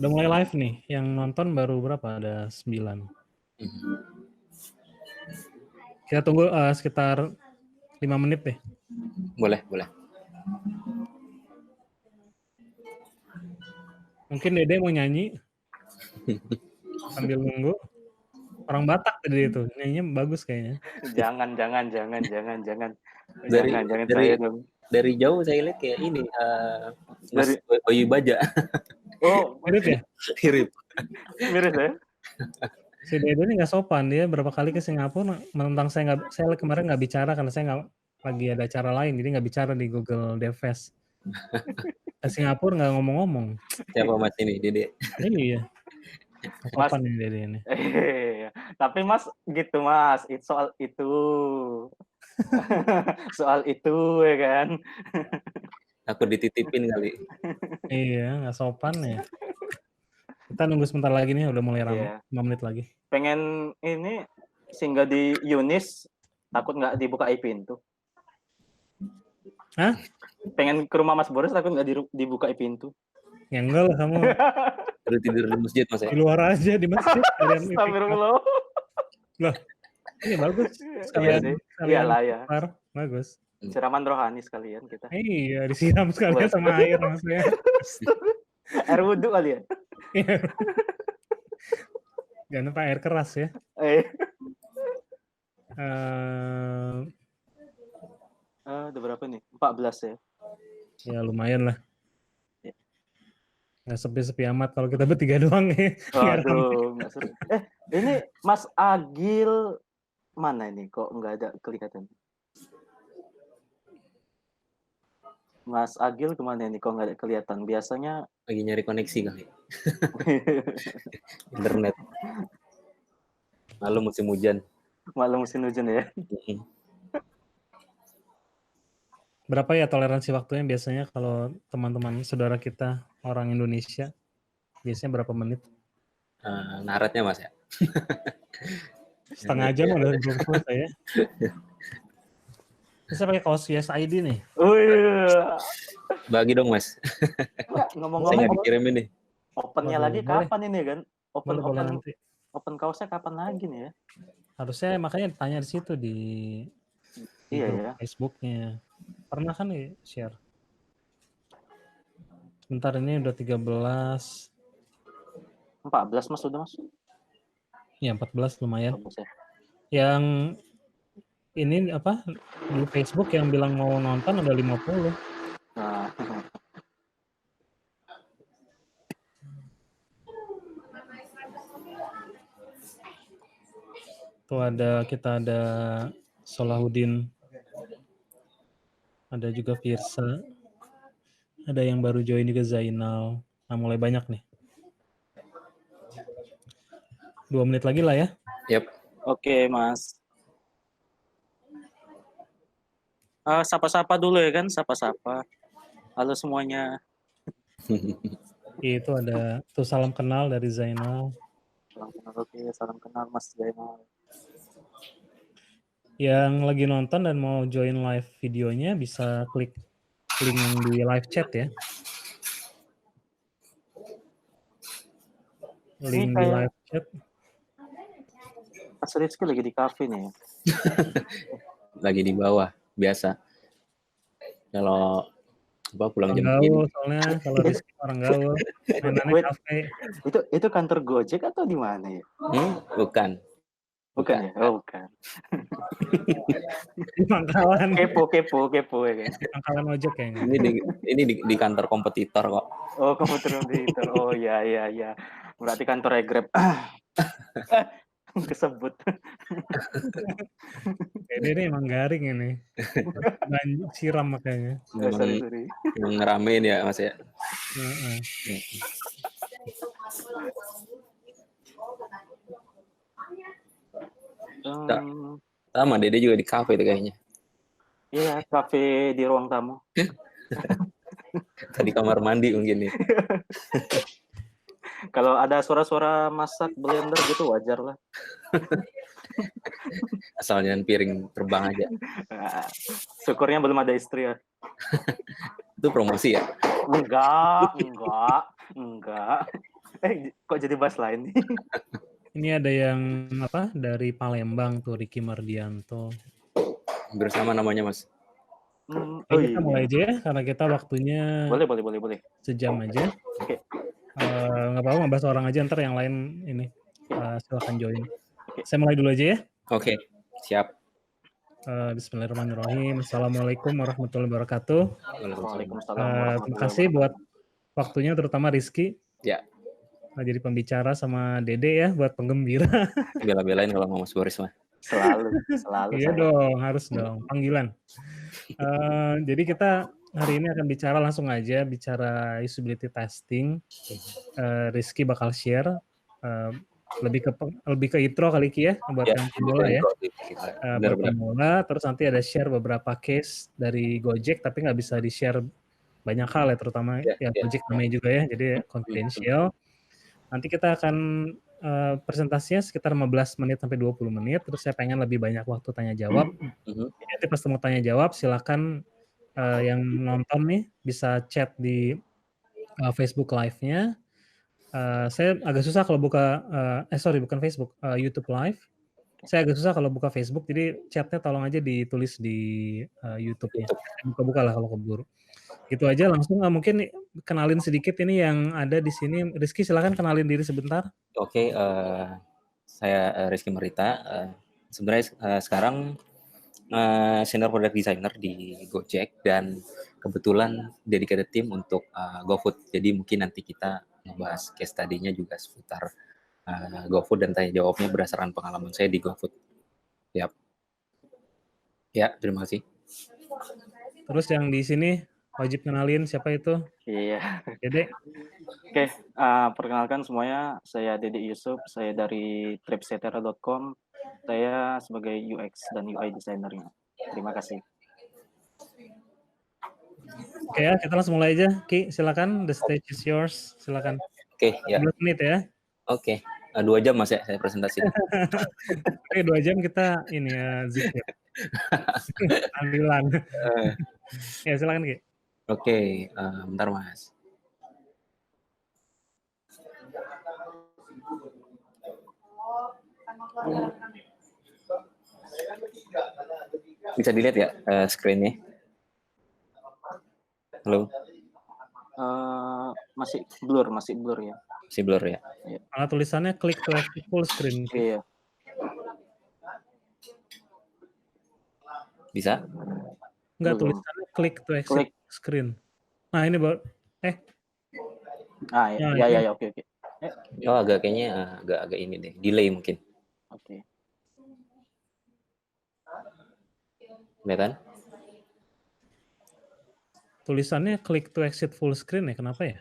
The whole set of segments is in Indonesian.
Udah mulai live nih, yang nonton baru berapa? Ada 9. Kita tunggu sekitar 5 menit deh. Boleh. Mungkin Dede mau nyanyi sambil nunggu. Orang Batak tadi itu, nyanyinya bagus kayaknya. Jangan saya dong. Dari jauh saya lihat kayak ini Mas Bayu Baja. Oh, Mirip ya? Mirip. Mirip ya? Si Dede ini nggak sopan, dia berapa kali ke Singapura menentang saya kemarin nggak bicara karena saya nggak lagi ada acara lain, jadi nggak bicara di Google Devfest. Ke Singapura nggak ngomong-ngomong. Siapa Mas ini, Dede? Iya. Sopan nih Dede ini. Tapi Mas gitu Mas, soal itu. Soal itu ya kan. Aku dititipin kali. Iya, nggak sopan ya. Kita nunggu sebentar lagi nih, udah mulai ramai. 5 menit lagi. Pengen ini singgah di Yunis, takut nggak dibukain pintu. Hah? Pengen ke rumah Mas Boris, takut nggak dibukain pintu. Ya enggak lah kamu. Udah tidur di masjid Mas ya? Di luar aja di masjid. Astagfirullah. Loh, ini bagus. Sekalian iyalah ya. Bagus. Siraman rohani sekalian kita. Iya, disiram sekalian sama air maksudnya. Air wudhu kali ya? Jangan lupa air keras ya. Udah berapa nih? 14 ya? Ya lumayan lah. Nggak sepi-sepi amat kalau kita bertiga doang ya. Waduh, nggak seru. Ini Mas Agil mana ini? Kok nggak ada kelihatan? Mas Agil kemana ini? Kok nggak ada kelihatan? Biasanya lagi nyari koneksi kali. Internet. Malu musim hujan. Ya. Berapa ya toleransi waktunya biasanya kalau teman-teman saudara kita orang Indonesia? Biasanya berapa menit? Naratnya Mas ya? Setengah jam udah belum selesai ya. Saya pakai kaos USID nih. Oh iya. Bagi dong Mas. Ngomong-ngomong. Saya nggak dikirim ini. Opennya lagi boleh. kapan ini kan? Nanti. Open kaosnya kapan lagi nih ya? Harusnya makanya tanya di situ di ya. Facebooknya. Pernah kan nih share? Bentar ini udah 13. 14 Mas udah Mas? Ya 14 lumayan. Ya. Yang ini apa di Facebook yang bilang mau nonton ada 50. Nah. Tuh kita ada Solahuddin, ada juga Firsa, ada yang baru join juga Zainal. Nah mulai banyak nih. 2 menit lagi lah ya. Yap. Oke Mas. Sapa-sapa dulu ya kan, sapa-sapa. Halo semuanya. Itu ada tuh salam kenal dari Zainal. Salam kenal Mas Zainal. Yang lagi nonton dan mau join live videonya bisa klik link yang di live chat ya. Link di live chat. Mas Rizky lagi di kafe nih. Lagi di bawah, biasa. Kalau pulang jam gaul, soalnya kalau Rizky orang gaul, mainannya kafe. Itu kantor Gojek atau di mana ya? Bukan ya? Oh, bukan. Di pangkalan. Kepo ya kan. Di pangkalan ojek kayaknya. Ini di kantor kompetitor kok. Oh, kompetitor. Oh ya. Berarti kantornya Grab. Kesebut. Ini emang garing ini. Banyak siram makanya. Sorry. Ngeramein ya Mas ya. Sama Dede juga di kafe itu kayaknya. Iya, kafe di ruang tamu. Tadi kamar mandi mungkin nih. Kalau ada suara-suara masak blender gitu wajar lah. Asal jangan piring terbang aja. Syukurnya belum ada istri ya. Itu promosi ya? Enggak. Kok jadi bahas lain nih? Ini ada yang apa dari Palembang tuh, Ricky Mardianto. Bersama namanya Mas. Oh Kita mulai iya. aja ya, karena kita waktunya Boleh. sejam aja. Oke. Nggak apa-apa, ngebahas orang aja, ntar yang lain ini silakan join. Oke. Saya mulai dulu aja ya. Oke, siap. Bismillahirrahmanirrahim. Assalamualaikum warahmatullahi wabarakatuh. Waalaikumsalam Terima kasih buat waktunya, terutama Rizky. Ya. Jadi pembicara sama Dede ya, buat penggembira. Bela-belain kalau mau Mas Boris mah. Selalu Iya saya. dong, harus dong, panggilan. Jadi kita hari ini akan bicara langsung aja, bicara usability testing. Rizky bakal share, lebih ke intro kali Ki ya, buat yang pemula ya. Buat pemula, terus nanti ada share beberapa case dari Gojek, tapi nggak bisa di-share banyak hal ya, terutama ya Gojek namanya juga ya, jadi confidential. Nanti kita akan presentasinya sekitar 15 menit sampai 20 menit, terus saya pengen lebih banyak waktu tanya jawab. Jadi pas mau tanya jawab, silakan yang nonton nih bisa chat di Facebook Live-nya. Saya agak susah kalau buka, bukan Facebook, YouTube Live. Saya agak susah kalau buka Facebook, jadi chatnya tolong aja ditulis di YouTube-nya. Buka-buka lah kalau keburu. Gitu aja langsung, mungkin kenalin sedikit ini yang ada di sini. Rizky silakan kenalin diri sebentar. Oke, saya Rizky Marita. Sebenarnya sekarang senior product designer di Gojek dan kebetulan dedicated team untuk GoFood. Jadi mungkin nanti kita ngebahas case study-nya juga seputar GoFood dan tanya jawabnya berdasarkan pengalaman saya di GoFood. Yap. Ya, terima kasih. Terus yang di sini wajib kenalin siapa itu? Iya. Dede. Oke, perkenalkan semuanya, saya Dede Yusuf, saya dari tripsetera.com. Saya sebagai UX dan UI designer-nya. Terima kasih. Oke ya, kita langsung mulai aja. Ki, silakan, the stage is yours. Silakan. Oke, ya. 15 menit ya. Oke, 2 jam Mas ya saya presentasi. Oke, 2 jam kita ini zikir. Tahlilan. Ya, silakan Ki. Oke, bentar Mas. Bisa dilihat ya screen-nya? Halo? Masih blur ya. Masih blur ya? Malah tulisannya click to exit full screen. Iya. Bisa? Enggak, tulisannya click to exit screen. Nah, ini baru ya, oke. Oh, kayaknya agak ini deh, delay mungkin. Oke. Kelihatan? Tulisannya click to exit full screen ya, kenapa ya?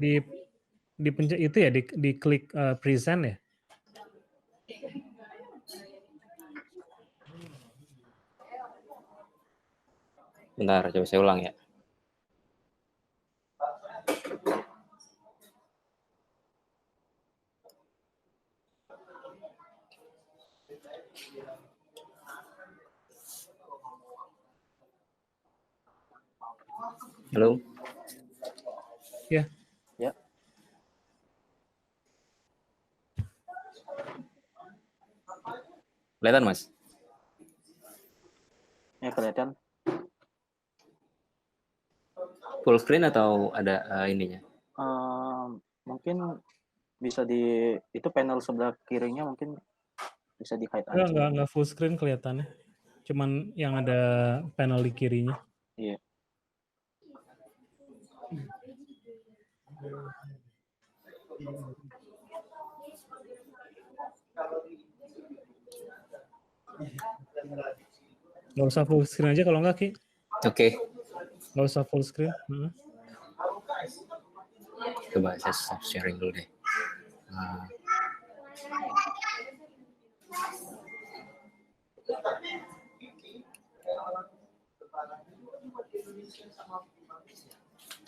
Di pencet itu ya, di klik present ya? Bentar, coba saya ulang ya. Halo? Ya. Ya. Kelihatan, Mas? Ya, kelihatan. Full screen atau ada ininya? Mungkin bisa itu panel sebelah kirinya mungkin bisa di-hide aja. Enggak full screen kelihatannya. Cuman yang ada panel di kirinya. Iya. Nggak usah full screen aja kalau nggak, Ki. Oke. Nggak usah full screen. Coba saya stop sharing dulu deh.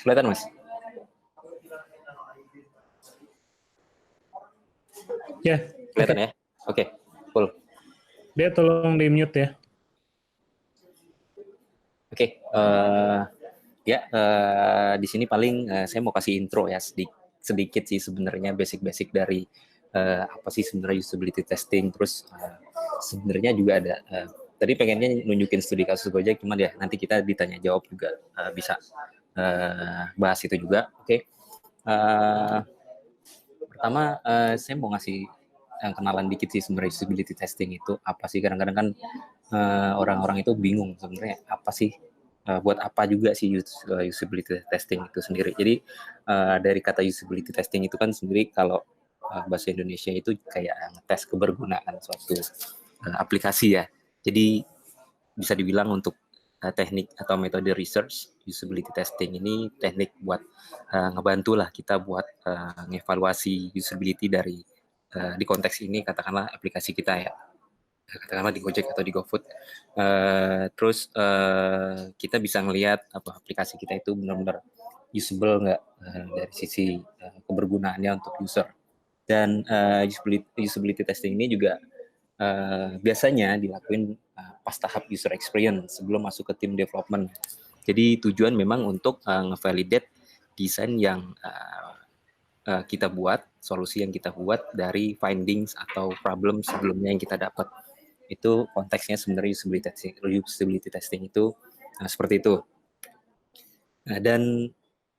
Kelihatan, Mas? Ya. Kelihatan ya? Oke, full. Dia tolong di mute ya. Oke, di sini paling saya mau kasih intro ya sedikit sih sebenarnya basic-basic dari apa sih sebenarnya usability testing. Terus sebenarnya juga ada tadi pengennya nunjukin studi kasus Gojek, cuman ya nanti kita ditanya jawab juga bisa bahas itu juga. Oke. Pertama saya mau ngasih kenalan dikit sih sebenarnya usability testing itu apa sih. Kadang-kadang kan orang-orang itu bingung sebenarnya apa sih, buat apa juga sih usability testing itu sendiri. Jadi dari kata usability testing itu kan sendiri kalau bahasa Indonesia itu kayak ngetes kebergunaan suatu aplikasi ya. Jadi bisa dibilang untuk teknik atau metode research usability testing ini teknik buat ngebantu lah kita buat ngevaluasi usability dari di konteks ini katakanlah aplikasi kita ya, katakanlah di Gojek atau di GoFood. Terus kita bisa ngelihat apa aplikasi kita itu benar-benar usable nggak dari sisi kebergunaannya untuk user. Dan usability testing ini juga biasanya dilakuin pas tahap user experience sebelum masuk ke tim development. Jadi tujuan memang untuk ngevalidate desain yang kita buat, solusi yang kita buat dari findings atau problem sebelumnya yang kita dapat. Itu konteksnya sebenarnya usability testing itu seperti itu. Dan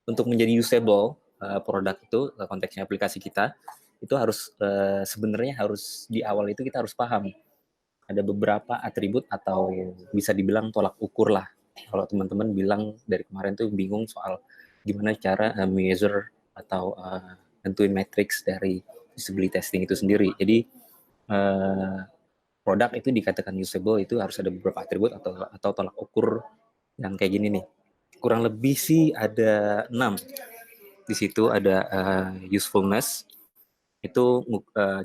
untuk menjadi usable produk itu konteksnya aplikasi kita itu harus sebenarnya harus di awal itu kita harus paham ada beberapa atribut atau bisa dibilang tolak ukur lah. Kalau teman-teman bilang dari kemarin tuh bingung soal gimana cara measure atau nentuin matrix dari usability testing itu sendiri. Jadi produk itu dikatakan usable itu harus ada beberapa atribut atau tolak ukur yang kayak gini nih. Kurang lebih sih ada 6. Di situ ada usefulness, itu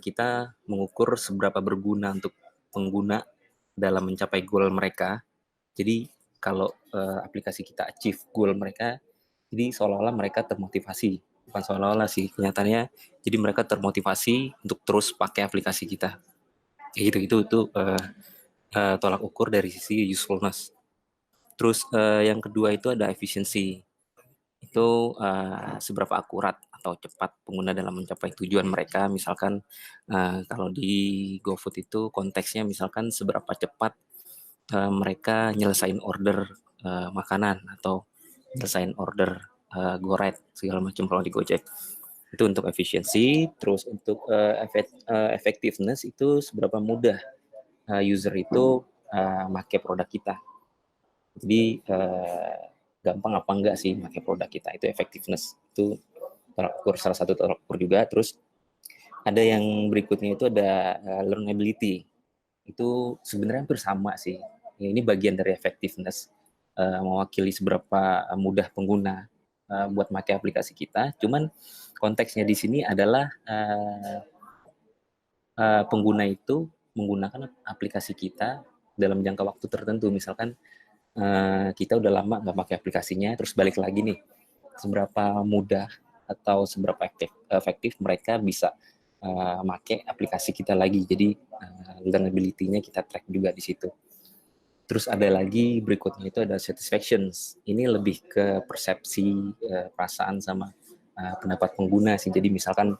kita mengukur seberapa berguna untuk pengguna dalam mencapai goal mereka. Jadi kalau aplikasi kita achieve goal mereka, jadi seolah-olah mereka termotivasi. Bukan seolah-olah sih, kenyataannya jadi mereka termotivasi untuk terus pakai aplikasi kita. Kayak gitu, itu tolak ukur dari sisi usefulness. Terus yang kedua itu ada efficiency. Itu seberapa akurat atau cepat pengguna dalam mencapai tujuan mereka. Misalkan kalau di GoFood itu konteksnya misalkan seberapa cepat mereka nyelesain order makanan atau nyelesain order GoRide segala macam kalau di Gojek. Itu untuk efisiensi. Terus untuk effectiveness itu seberapa mudah user itu pakai produk kita. Jadi gampang apa enggak sih pakai produk kita, itu effectiveness. Itu tolak ukur, salah satu tolak ukur juga. Terus ada yang berikutnya itu ada learnability. Itu sebenarnya hampir sama sih. Ini bagian dari effectiveness, mewakili seberapa mudah pengguna buat pakai aplikasi kita. Cuman konteksnya di sini adalah pengguna itu menggunakan aplikasi kita dalam jangka waktu tertentu. Misalkan kita udah lama nggak pakai aplikasinya, terus balik lagi nih, seberapa mudah atau seberapa efektif mereka bisa pakai aplikasi kita lagi. Jadi learnability-nya kita track juga di situ. Terus ada lagi berikutnya itu ada satisfactions. Ini lebih ke persepsi, perasaan sama pendapat pengguna sih. Jadi misalkan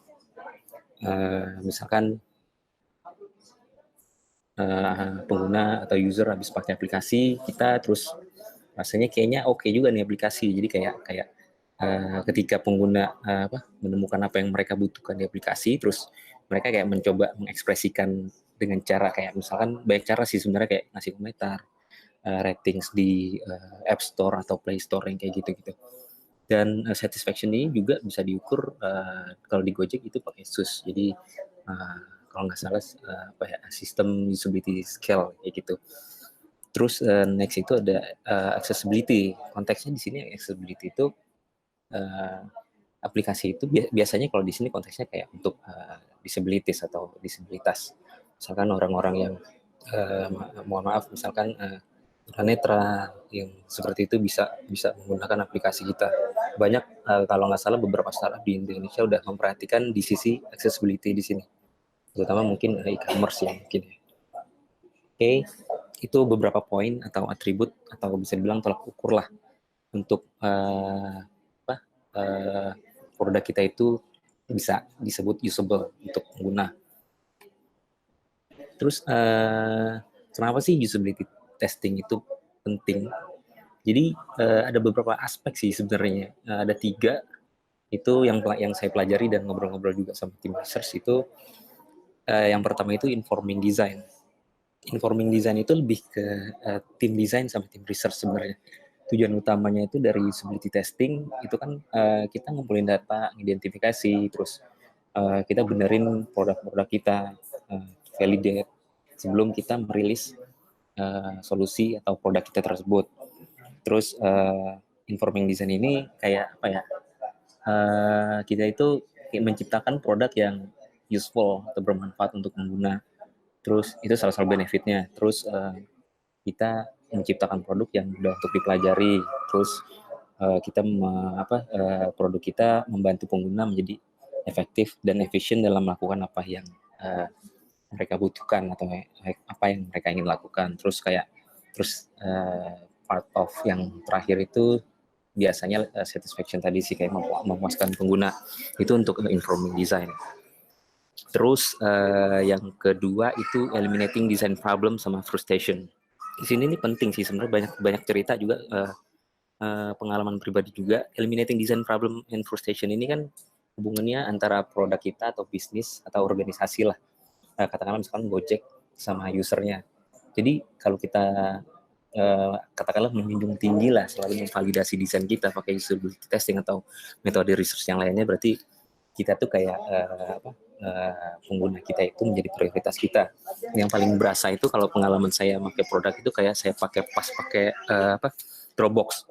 pengguna atau user habis pakai aplikasi kita, terus rasanya kayaknya oke juga nih aplikasi. Jadi kayak ketika pengguna menemukan apa yang mereka butuhkan di aplikasi, terus mereka kayak mencoba mengekspresikan dengan cara kayak misalkan banyak cara sih sebenarnya, kayak ngasih komentar, ratings di App Store atau Play Store yang kayak gitu-gitu. Dan satisfaction ini juga bisa diukur kalau di Gojek itu pakai SUS. Jadi kalau nggak salah sistem usability scale kayak gitu. Terus next itu ada accessibility. Konteksnya di sini accessibility itu aplikasi itu biasanya kalau di sini konteksnya kayak untuk disabilities atau disabilitas. Misalkan orang-orang yang mohon maaf misalkan tunanetra yang seperti itu bisa menggunakan aplikasi kita. Banyak kalau nggak salah beberapa startup di Indonesia udah memperhatikan di sisi accessibility di sini, terutama mungkin e-commerce ya mungkin. Oke. Itu beberapa poin atau atribut atau bisa dibilang tolak ukur lah untuk produk kita itu bisa disebut usable untuk pengguna. Terus kenapa sih usability testing itu penting? Jadi ada beberapa aspek sih sebenarnya. Ada 3 itu yang saya pelajari dan ngobrol-ngobrol juga sama tim research itu. Yang pertama itu informing design. Informing design itu lebih ke tim design sama tim research sebenarnya. Tujuan utamanya itu dari usability testing itu kan kita ngumpulin data, identifikasi, terus kita benerin produk-produk kita, validate sebelum kita merilis solusi atau produk kita tersebut. Terus informing design ini kayak apa ya? Kita itu menciptakan produk yang useful atau bermanfaat untuk pengguna. Terus itu salah satu benefitnya. Terus kita menciptakan produk yang mudah untuk dipelajari. Terus kita produk kita membantu pengguna menjadi efektif dan efisien dalam melakukan apa yang mereka butuhkan atau apa yang mereka ingin lakukan. Terus part of yang terakhir itu biasanya satisfaction tadi sih, kayak memuaskan pengguna, itu untuk informing design. Terus yang kedua itu eliminating design problem sama frustration. Di sini ini penting sih sebenarnya, banyak cerita juga, pengalaman pribadi juga. Eliminating design problem and frustration ini kan hubungannya antara produk kita atau bisnis atau organisasi lah. Katakanlah misalkan Gojek sama usernya. Jadi kalau kita katakanlah menjunjung tinggi lah selalu memvalidasi desain kita pakai usability testing atau metode research yang lainnya, berarti kita tuh kayak pengguna kita itu menjadi prioritas kita. Yang paling berasa itu kalau pengalaman saya pakai produk itu kayak saya pakai Dropbox.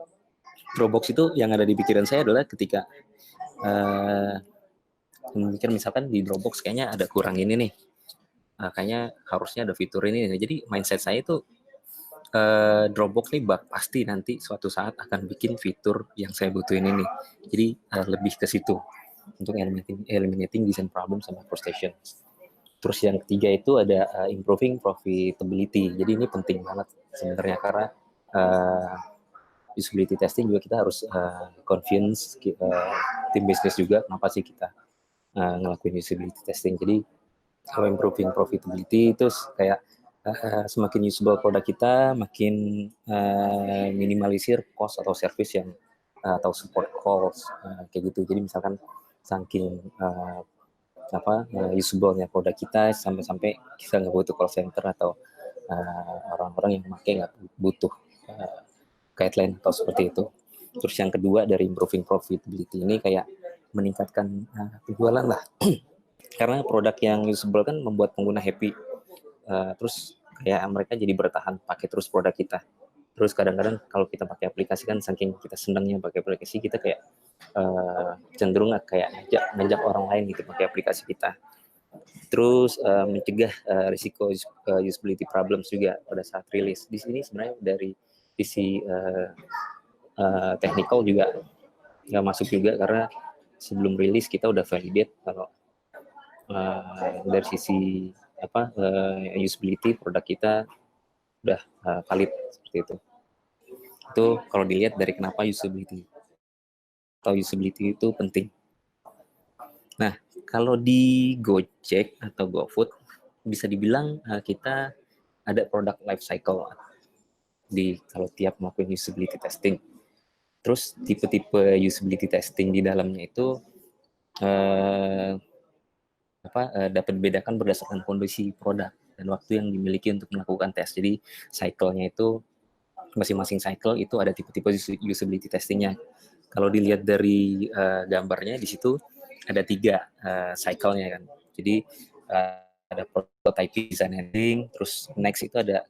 Dropbox itu yang ada di pikiran saya adalah ketika mikir misalkan di Dropbox kayaknya ada kurang ini nih, kayaknya harusnya ada fitur ini. Jadi mindset saya itu Dropbox nih pasti nanti suatu saat akan bikin fitur yang saya butuhin ini. Jadi lebih ke situ untuk eliminating design problem sama frustration. Terus yang ketiga itu ada improving profitability. Jadi ini penting banget sebenarnya karena usability testing juga kita harus convince tim bisnis juga kenapa sih kita ngelakuin usability testing. Jadi kalau improving profitability itu kayak semakin usable produk kita, makin minimalisir cost atau service yang atau support calls kayak gitu. Jadi misalkan saking usable-nya produk kita sampai kita nggak butuh call center atau orang-orang yang pakai nggak butuh guideline atau seperti itu. Terus yang kedua dari improving profitability ini kayak meningkatkan penjualan lah. Karena produk yang usable kan membuat pengguna happy. Terus kayak mereka jadi bertahan pakai terus produk kita. Terus kadang-kadang kalau kita pakai aplikasi kan saking kita senangnya pakai aplikasi, kita kayak cenderung kayak ngajak orang lain gitu pakai aplikasi kita. Terus mencegah risiko usability problems juga pada saat rilis. Di sini sebenarnya dari sisi technical juga nggak masuk juga, karena sebelum rilis kita udah validate kalau dari sisi usability produk kita udah valid seperti itu. Itu kalau dilihat dari kenapa usability itu penting. Nah, kalau di Gojek atau GoFood bisa dibilang kita ada product life cycle kalau tiap melakukan usability testing. Terus tipe-tipe usability testing di dalamnya itu dapat dibedakan berdasarkan kondisi produk dan waktu yang dimiliki untuk melakukan tes. Jadi cycle-nya itu masing-masing cycle itu ada tipe-tipe usability testingnya. Kalau dilihat dari gambarnya di situ ada 3 cycle-nya kan. Jadi ada prototype design ending, terus next itu ada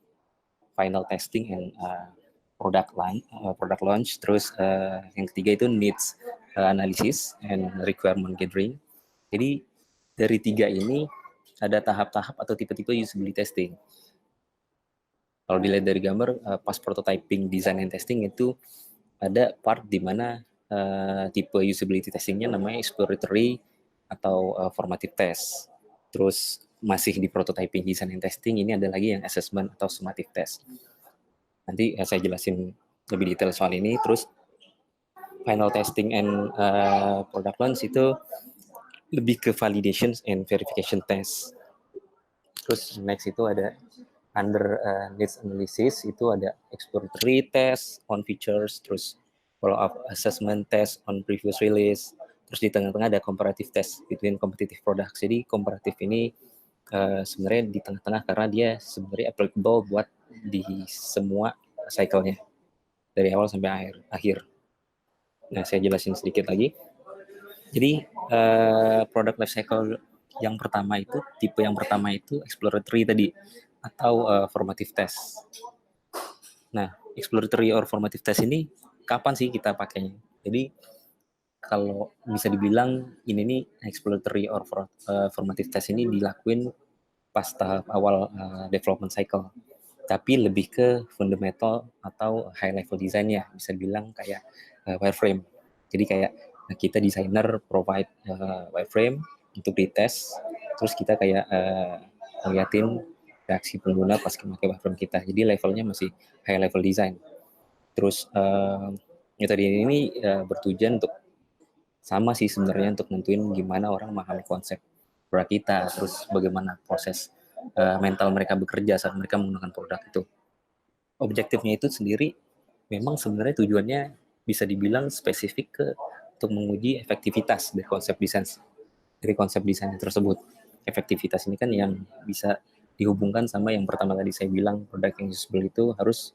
final testing and product launch, terus yang ketiga itu needs analysis and requirement gathering. Jadi dari 3 ini ada tahap-tahap atau tipe-tipe usability testing. Kalau dilihat dari gambar pas prototyping, design and testing itu ada part di mana tipe usability testingnya namanya exploratory atau formative test. Terus masih di prototyping, design and testing, ini ada lagi yang assessment atau summative test. Nanti saya jelasin lebih detail soal ini. Terus final testing and product launch itu lebih ke validation and verification test. Terus next itu ada under needs analysis, itu ada exploratory test on features, terus follow up assessment test on previous release, terus di tengah-tengah ada comparative test between competitive products. Jadi comparative ini sebenarnya di tengah-tengah karena dia sebenarnya applicable buat di semua cycle-nya dari awal sampai akhir. Nah, saya jelasin sedikit lagi. Jadi product life cycle yang pertama itu, tipe yang pertama itu exploratory tadi atau formative test. Nah, exploratory or formative test ini kapan sih kita pakainya? Jadi kalau bisa dibilang ini nih exploratory or formative test ini dilakuin pas tahap awal development cycle, tapi lebih ke fundamental atau high level design-nya, bisa dibilang kayak wireframe. Jadi kayak kita desainer provide wireframe untuk dites, terus kita kayak ngeliatin reaksi pengguna pas memakai wireframe kita. Jadi levelnya masih high level design. Terus metode ini bertujuan untuk sama sih sebenarnya untuk nentuin gimana orang memahami konsep produk kita, terus bagaimana proses mental mereka bekerja saat mereka menggunakan produk itu. Objektifnya itu sendiri memang sebenarnya tujuannya bisa dibilang spesifik untuk menguji efektivitas dari konsep desain tersebut. Efektivitas ini kan yang bisa dihubungkan sama yang pertama tadi saya bilang, produk yang usable itu harus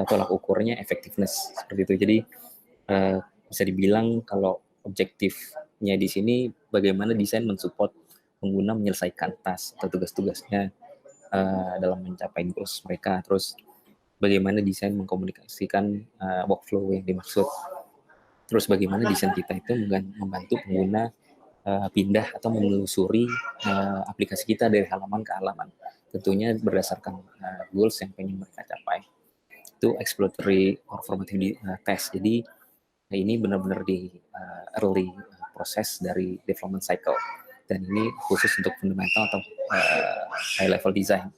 tolak ukurnya effectiveness seperti itu. Jadi bisa dibilang kalau objektifnya di sini bagaimana desain mensupport pengguna menyelesaikan task atau tugas-tugasnya dalam mencapai goals mereka. Terus bagaimana desain mengkomunikasikan workflow yang dimaksud. Terus bagaimana desain kita itu membantu pengguna pindah atau menelusuri aplikasi kita dari halaman ke halaman. Tentunya berdasarkan goals yang pengen mereka capai. Itu exploratory or formative test. Jadi ini benar-benar di early proses dari development cycle, dan ini khusus untuk fundamental atau high level design.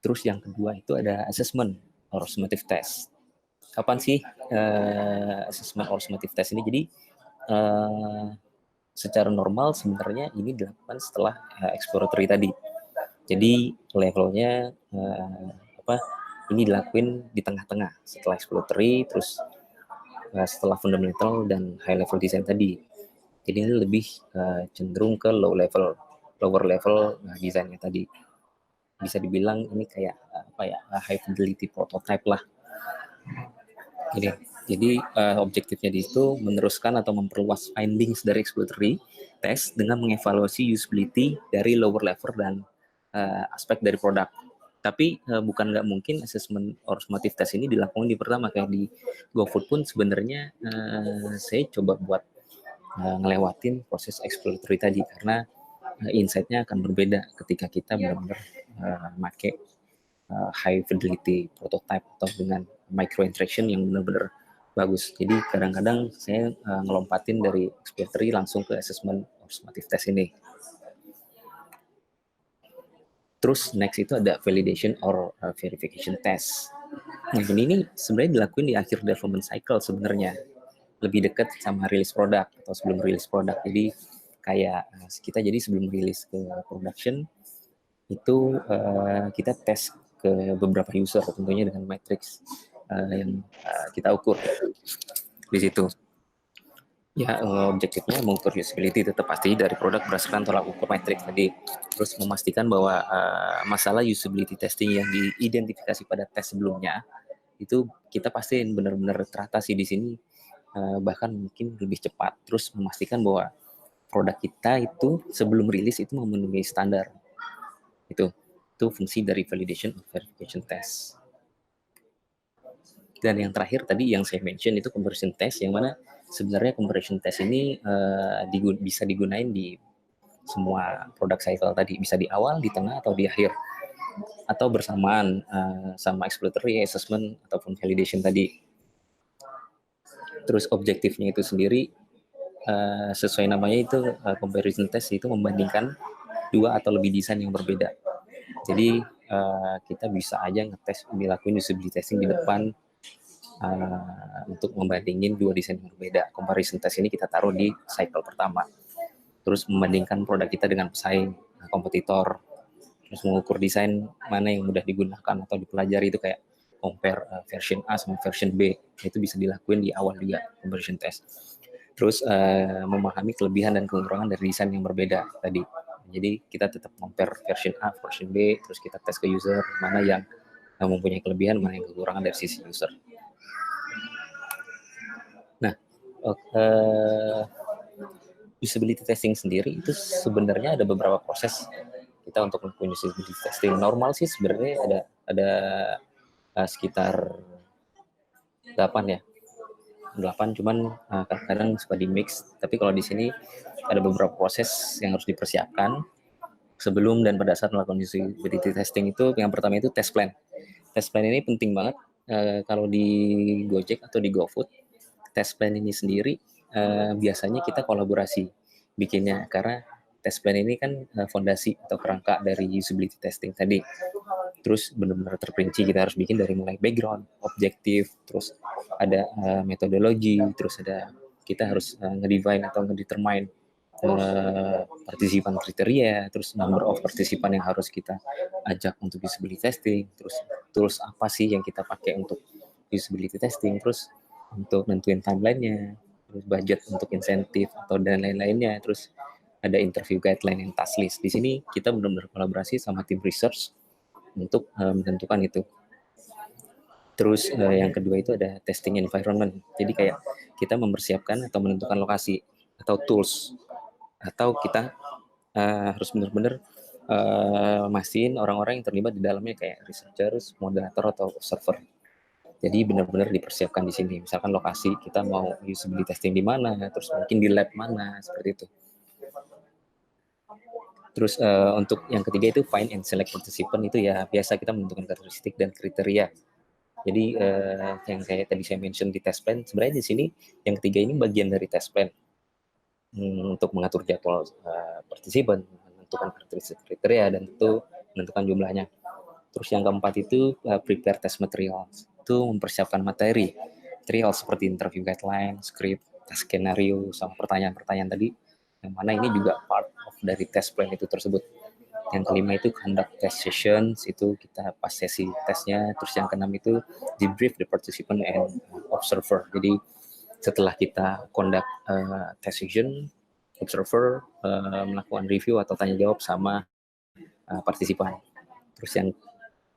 Terus yang kedua itu ada assessment or summative test. Kapan sih assessment or summative test ini? Jadi secara normal sebenarnya ini dilakukan setelah exploratory tadi. Jadi levelnya ini dilakuin di tengah-tengah setelah exploratory, terus setelah fundamental dan high level design tadi. Jadi ini lebih cenderung ke lower level desainnya tadi. Bisa dibilang ini kayak high fidelity prototype lah. Jadi objektifnya di situ meneruskan atau memperluas findings dari exploratory test dengan mengevaluasi usability dari lower level dan aspek dari produk. Tapi bukan nggak mungkin assessment or summative test ini dilakukan di pertama. Kayak di GoFood pun sebenarnya saya coba buat ngelewatin proses exploratory tadi, karena insight-nya akan berbeda ketika kita benar-benar make high fidelity prototype atau dengan micro interaction yang benar-benar bagus. Jadi kadang-kadang saya ngelompatin dari exploratory langsung ke assessment or summative test ini. Terus next itu ada validation or verification test. Nah, ini sebenarnya dilakuin di akhir development cycle sebenarnya. Lebih dekat sama rilis produk atau sebelum rilis produk. Jadi kayak kita jadi sebelum rilis ke production itu kita tes ke beberapa user, tentunya dengan matrix yang kita ukur di situ. Ya, objektifnya mengukur usability tetap pasti dari produk berdasarkan tolak ukur matrix tadi. Terus memastikan bahwa masalah usability testing yang diidentifikasi pada tes sebelumnya itu kita pastiin benar-benar teratasi di sini, bahkan mungkin lebih cepat. Terus memastikan bahwa produk kita itu sebelum rilis itu memenuhi standar. Itu fungsi dari validation or verification test. Dan yang terakhir tadi yang saya mention itu conversion test, yang mana sebenarnya conversion test ini bisa digunain di semua product cycle tadi, bisa di awal, di tengah, atau di akhir, atau bersamaan sama exploratory, assessment, ataupun validation tadi. Terus objektifnya itu sendiri sesuai namanya itu comparison test, itu membandingkan 2 atau lebih desain yang berbeda. Jadi kita bisa aja dilakuin usability testing di depan untuk membandingin 2 desain yang berbeda. Comparison test ini kita taruh di cycle pertama. Terus membandingkan produk kita dengan pesaing, kompetitor. Terus mengukur desain mana yang mudah digunakan atau dipelajari, itu kayak compare version A sama version B. Itu bisa dilakuin di awal juga comparison test. Terus memahami kelebihan dan kekurangan dari desain yang berbeda tadi. Jadi kita tetap compare version A, version B, terus kita tes ke user mana yang mempunyai kelebihan, mana yang kekurangan dari sisi user. Nah, usability testing sendiri itu sebenarnya ada beberapa proses kita untuk melakukan usability testing. Normal sih sebenarnya ada sekitar 8 ya. 8, cuman kadang-kadang suka di mix. Tapi kalau di sini ada beberapa proses yang harus dipersiapkan sebelum dan pada saat melakukan usability testing. Itu yang pertama itu test plan. Test plan ini penting banget. Kalau di Gojek atau di GoFood, test plan ini sendiri biasanya kita kolaborasi bikinnya, karena test plan ini kan fondasi atau kerangka dari usability testing tadi. Terus benar-benar terperinci, kita harus bikin dari mulai background, objektif, terus ada metodologi, terus kita harus ngedefine atau ngedetermine partisipan kriteria, terus number of partisipan yang harus kita ajak untuk usability testing, terus tools apa sih yang kita pakai untuk usability testing, terus untuk nentuin timeline-nya, terus budget untuk insentif atau dan lain-lainnya, terus ada interview guideline yang task list. Di sini kita benar-benar kolaborasi sama tim research untuk menentukan itu. Terus yang kedua itu ada testing environment. Jadi kayak kita mempersiapkan atau menentukan lokasi atau tools, atau kita harus benar-benar mastiin orang-orang yang terlibat di dalamnya kayak researchers, moderator atau observer. Jadi benar-benar dipersiapkan di sini. Misalkan lokasi kita mau usability testing di mana, terus mungkin di lab mana, seperti itu. Terus untuk yang ketiga itu find and select participant, itu ya biasa kita menentukan karakteristik dan kriteria. Jadi yang kayak tadi saya mention di test plan, sebenarnya di sini yang ketiga ini bagian dari test plan untuk mengatur jadwal partisipan, menentukan karakteristik kriteria, dan tentu menentukan jumlahnya. Terus yang keempat itu prepare test material, itu mempersiapkan materi seperti interview guideline, script, test skenario, sama pertanyaan-pertanyaan tadi, yang mana ini juga part of dari test plan itu tersebut. Yang kelima itu conduct test sessions, itu kita pas sesi tesnya. Terus yang keenam itu debrief the participant and observer. Jadi setelah kita conduct test session, observer melakukan review atau tanya jawab sama partisipan. Terus yang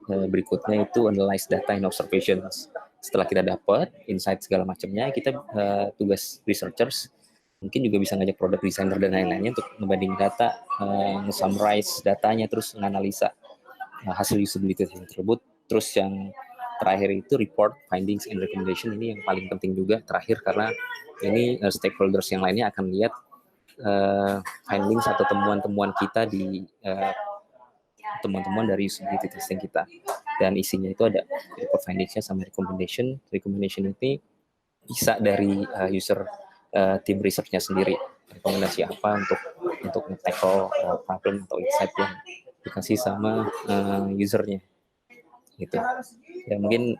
berikutnya itu analyze data and observations. Setelah kita dapat insight segala macamnya, kita tugas researchers mungkin juga bisa ngajak product designer dan lain-lainnya untuk membanding data, nge-summarize datanya, terus menganalisa hasil usability tersebut. Terus yang terakhir itu report findings and recommendation. Ini yang paling penting juga terakhir, karena ini stakeholders yang lainnya akan lihat findings atau temuan-temuan kita di teman-teman dari usability testing kita. Dan isinya itu ada report findings-nya sama recommendation. Recommendation ini bisa dari user tim research-nya sendiri, rekomendasi apa untuk nge-tackle problem atau insight yang dikasih sama usernya gitu. Ya mungkin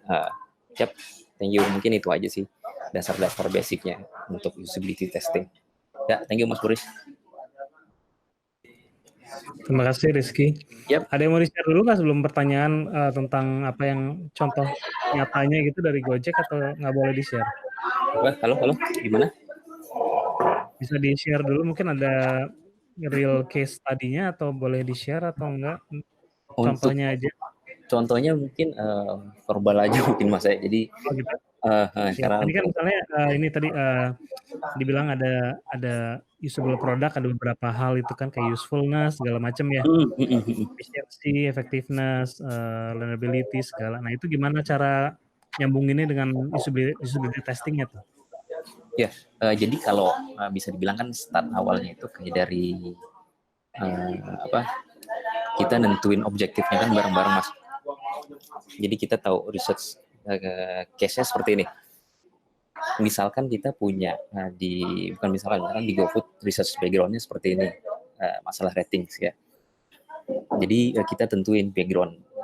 thank you, mungkin itu aja sih dasar-dasar basicnya untuk usability testing. Ya, thank you Mas Boris. Terima kasih Rizky. Yep. Ada yang mau di-share dulu nggak sebelum pertanyaan tentang apa yang contoh nyatanya gitu dari Gojek, atau nggak boleh di-share? Halo, gimana? Bisa di-share dulu, mungkin ada real case tadinya, atau boleh di-share atau enggak? Contohnya aja. Contohnya mungkin verbal aja mungkin Mas ya. Jadi gitu. karena ini kan misalnya ini tadi dibilang ada usable product, ada beberapa hal itu kan, kayak usefulness segala macam ya, efficiency, effectiveness, learnability segala. Nah itu gimana cara nyambunginnya dengan usability testingnya tuh? Ya, jadi kalau bisa dibilang kan start awalnya itu kayak dari kita nentuin objektifnya kan bareng-bareng Mas. Jadi kita tahu research case-nya seperti ini. Misalkan kita punya misalkan di GoFood research background-nya seperti ini, masalah ratings ya. Jadi kita tentuin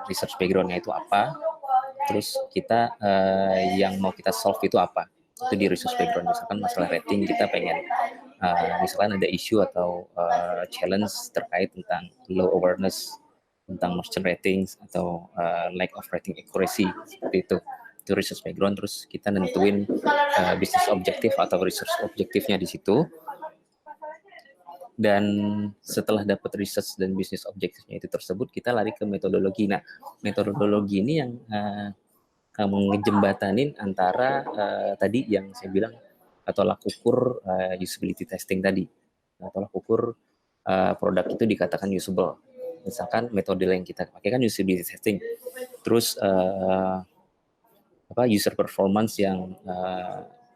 research background-nya itu apa, terus kita yang mau kita solve itu apa. Itu di research background. Misalkan masalah rating, kita pengen misalkan ada isu atau challenge terkait tentang low awareness tentang merchant ratings atau lack of rating accuracy, seperti itu. Itu research background. Terus kita nentuin business objective atau research objektifnya di situ. Dan setelah dapat research dan bisnis objektifnya itu tersebut, kita lari ke metodologi. Nah, metodologi ini yang ngejembatanin antara tadi yang saya bilang tolak ukur usability testing tadi. Tolak ukur produk itu dikatakan usable. Misalkan metode yang kita pakai kan usability testing. Terus user performance yang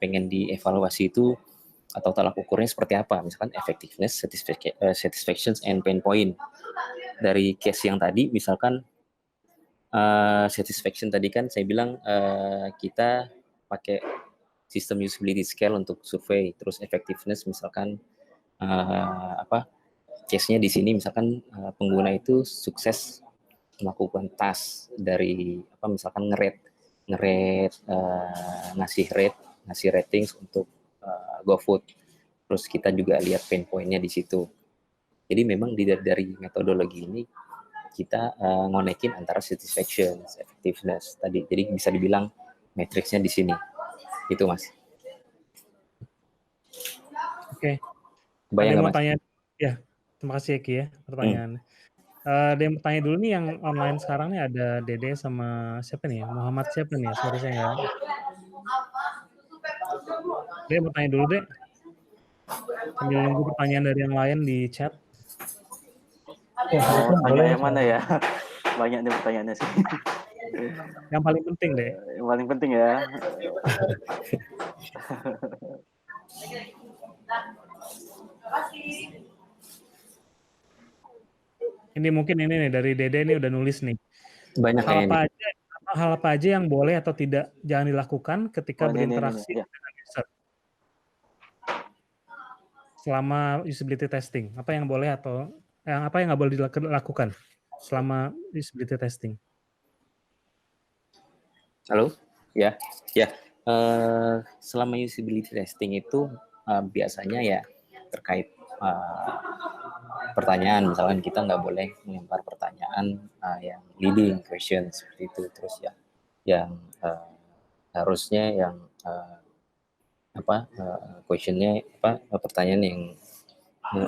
pengen dievaluasi itu atau tolak ukurnya seperti apa, misalkan effectiveness, satisfaction, and pain point. Dari case yang tadi, misalkan satisfaction tadi kan saya bilang kita pakai sistem usability scale untuk survei, terus effectiveness misalkan case-nya di sini misalkan pengguna itu sukses melakukan task dari misalkan ngasih ratings untuk GoFood. Terus kita juga lihat pain point-nya di situ. Jadi memang dari metodologi ini kita ngonekin antara satisfaction, effectiveness tadi. Jadi bisa dibilang matriksnya di sini. Itu Mas. Oke. Bayang Ada nggak mau Mas? tanya? Ya, terima kasih Eki ya pertanyaannya. Ada yang bertanya dulu nih yang online sekarang nih, ada Dede sama siapa nih? Muhammad siapa nih? Sorry saya nggak. Dede mau tanya dulu deh. Sambil nunggu pertanyaan dari yang lain di chat. Mau tanya yang mana ya? Banyak nih pertanyaannya sih. Yang paling penting deh. Yang paling penting ya. Ini mungkin ini nih dari Dede nih udah nulis nih. Banyak Hal apa aja yang boleh atau tidak jangan dilakukan ketika berinteraksi ya. dengan user selama usability testing. Apa yang boleh atau apa yang nggak boleh dilakukan selama usability testing? Halo? Ya. Selama usability testing itu biasanya ya terkait pertanyaan, misalkan kita nggak boleh melempar pertanyaan yang leading question seperti itu. Terus yang harusnya yang questionnya pertanyaan yang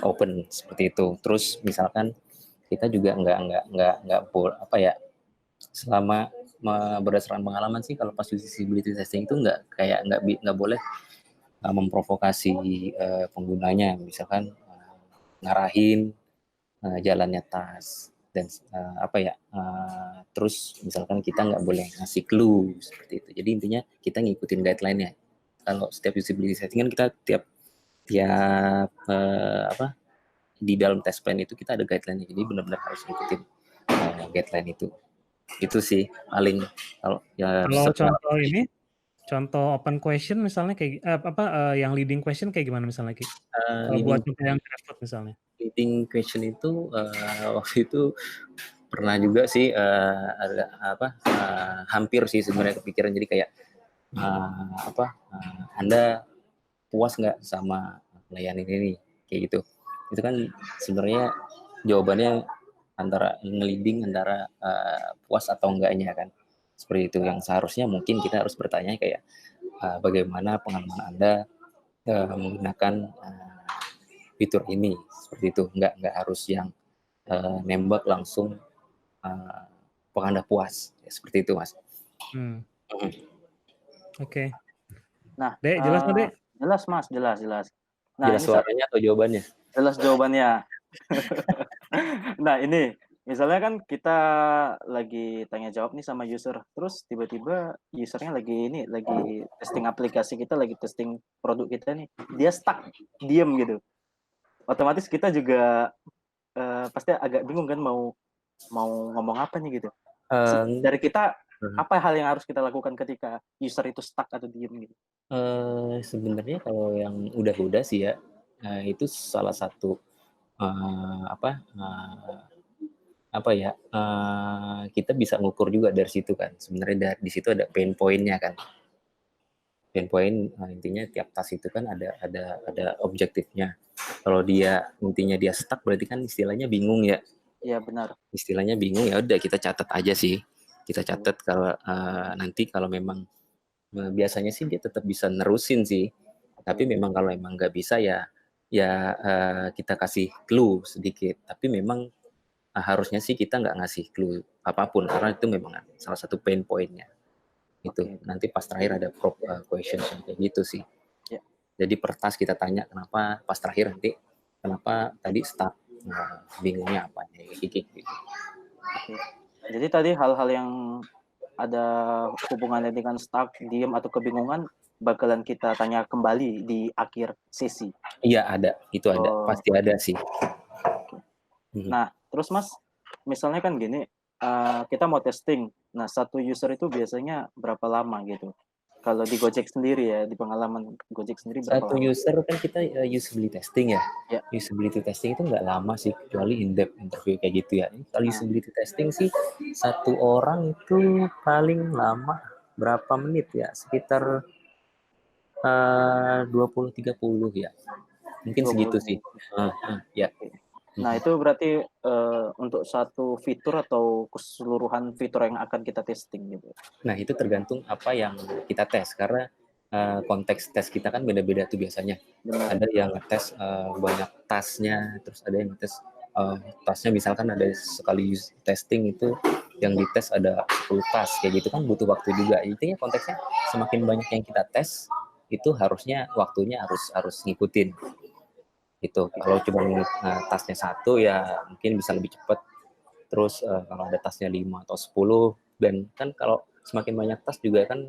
open seperti itu. Terus misalkan kita juga nggak selama berdasarkan pengalaman sih, kalau pas usability testing itu nggak boleh memprovokasi penggunanya, misalkan ngarahin jalannya tas dan terus misalkan kita nggak boleh ngasih clue seperti itu. Jadi intinya kita ngikutin guideline-nya. Kalau setiap usability testing kan kita tiap di dalam test plan itu kita ada guideline-nya. Jadi benar-benar harus ngikutin guideline itu. Itu sih paling kalau contoh ini, contoh open question misalnya kayak yang leading question kayak gimana misalnya Ki? Buat contoh yang GrabFood misalnya. Leading question itu waktu itu pernah juga sih hampir sih sebenarnya kepikiran, jadi kayak Anda puas nggak sama layanan ini, kayak gitu. Itu kan sebenarnya jawabannya antara nge-leading antara puas atau enggaknya kan, seperti itu. Yang seharusnya mungkin kita harus bertanya kayak bagaimana pengalaman Anda menggunakan fitur ini, seperti itu. Nggak harus yang nembak langsung Anda puas, ya, seperti itu Mas. Oke. Nah, Dek, jelas nggak Dek? Jelas Mas, jelas. Nah, jelas suaranya atau jawabannya? Jelas jawabannya. Nah ini, misalnya kan kita lagi tanya jawab nih sama user, terus tiba-tiba usernya lagi testing aplikasi kita, lagi testing produk kita nih, dia stuck, diem gitu. Otomatis kita juga pasti agak bingung kan mau ngomong apa nih gitu. Dari kita, apa hal yang harus kita lakukan ketika user itu stuck atau diem gitu? Sebenarnya kalau yang udah sih ya, itu salah satu apa ya, kita bisa ngukur juga dari situ kan. Sebenarnya di situ ada pain point-nya kan. Pain point, intinya tiap tas itu kan ada objektifnya. Kalau dia intinya dia stuck berarti kan istilahnya bingung ya. Iya benar. Istilahnya bingung, ya udah kita catat aja sih. Kita catat kalau nanti kalau memang biasanya sih dia tetap bisa nerusin sih. Tapi memang kalau emang nggak bisa ya kita kasih clue sedikit. Tapi memang harusnya sih kita nggak ngasih clue apapun karena itu memang salah satu pain point-nya. Itu nanti pas terakhir ada prop question kayak gitu sih. Ya. Jadi per tas kita tanya kenapa, pas terakhir nanti kenapa tadi stuck, bingungnya apa kayak gitu. Oke. Jadi tadi hal-hal yang ada hubungannya dengan stuck, diem atau kebingungan bakalan kita tanya kembali di akhir sesi. Iya ada, itu ada, pasti ada sih. Nah, terus Mas, misalnya kan gini, kita mau testing. Nah, satu user itu biasanya berapa lama gitu? Kalau di Gojek sendiri ya, di pengalaman Gojek sendiri berapa Satu lama? user kan kita usability testing ya. Ya. Usability testing itu nggak lama sih, kecuali in-depth interview kayak gitu ya. Kalau usability testing sih, satu orang itu paling lama berapa menit ya? Sekitar 20-30 ya. Mungkin 20. segitu sih. Ya. Nah, itu berarti untuk satu fitur atau keseluruhan fitur yang akan kita testing gitu. Nah, itu tergantung apa yang kita tes karena konteks tes kita kan beda-beda tuh biasanya. Benar. Ada yang ngetes banyak tasnya, terus ada yang ngetes tasnya misalkan ada sekali testing itu yang dites ada 10 tas kayak gitu kan butuh waktu juga. Intinya konteksnya semakin banyak yang kita tes itu harusnya waktunya harus ngikutin. Gitu. Kalau cuma tasnya satu ya mungkin bisa lebih cepat. Terus kalau ada tasnya 5 atau 10 dan kan kalau semakin banyak tas juga kan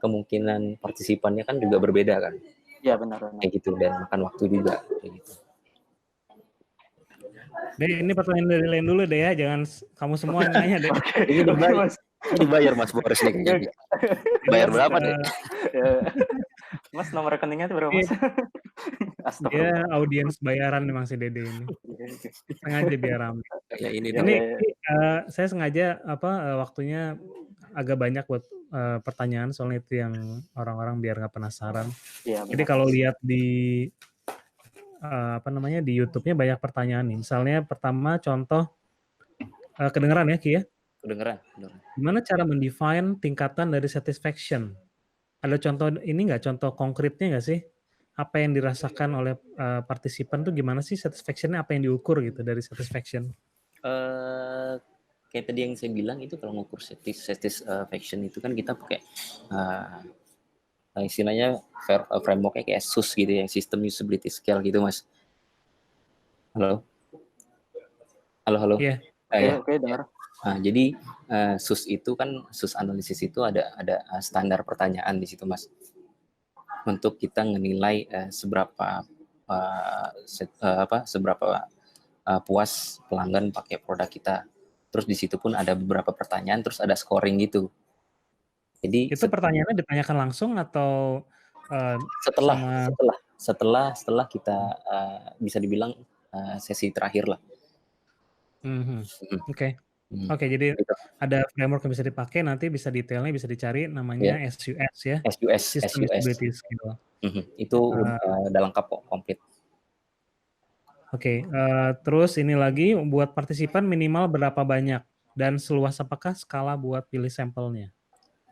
kemungkinan partisipannya kan juga berbeda kan. Iya benar. Kayak gitu dan makan waktu juga kayak gitu. Deh, ini pertanyaan dari lain dulu deh ya, jangan kamu semua nanya deh. Ini dibayar Mas Boris nih kayaknya. Bayar berapa deh? Mas nomor rekeningnya itu berapa Mas? Dia audiens bayaran memang si Dede ini. Sengaja biar ramai. Ya ini saya sengaja waktunya agak banyak buat pertanyaan soalnya itu yang orang-orang biar nggak penasaran. Ya, jadi kalau lihat di di YouTube-nya banyak pertanyaan nih. Misalnya pertama contoh kedengeran ya Ki ya? Kedengeran. Gimana cara mendefine tingkatan dari satisfaction? Ada contoh ini nggak? Contoh konkretnya nggak sih? Apa yang dirasakan oleh partisipan tuh gimana sih satisfaction-nya? Apa yang diukur gitu dari satisfaction? Kayak tadi yang saya bilang itu kalau ngukur satisfaction itu kan kita pakai istilahnya framework-nya kayak SUS gitu ya, System Usability Scale gitu Mas. Halo? Iya. Oke, dengar. Nah, jadi SUS itu kan SUS analisis itu ada standar pertanyaan di situ Mas. Untuk kita menilai seberapa puas pelanggan pakai produk kita. Terus di situ pun ada beberapa pertanyaan, terus ada scoring gitu. Jadi itu pertanyaannya ditanyakan langsung atau setelah kita bisa dibilang sesi terakhir lah. Oke, jadi ada framework yang bisa dipakai, nanti bisa detailnya bisa dicari namanya SUS ya. System Usability Scale. Itu udah lengkap kok, komplit. Oke, terus ini lagi buat partisipan minimal berapa banyak dan seluas apakah skala buat pilih sampelnya?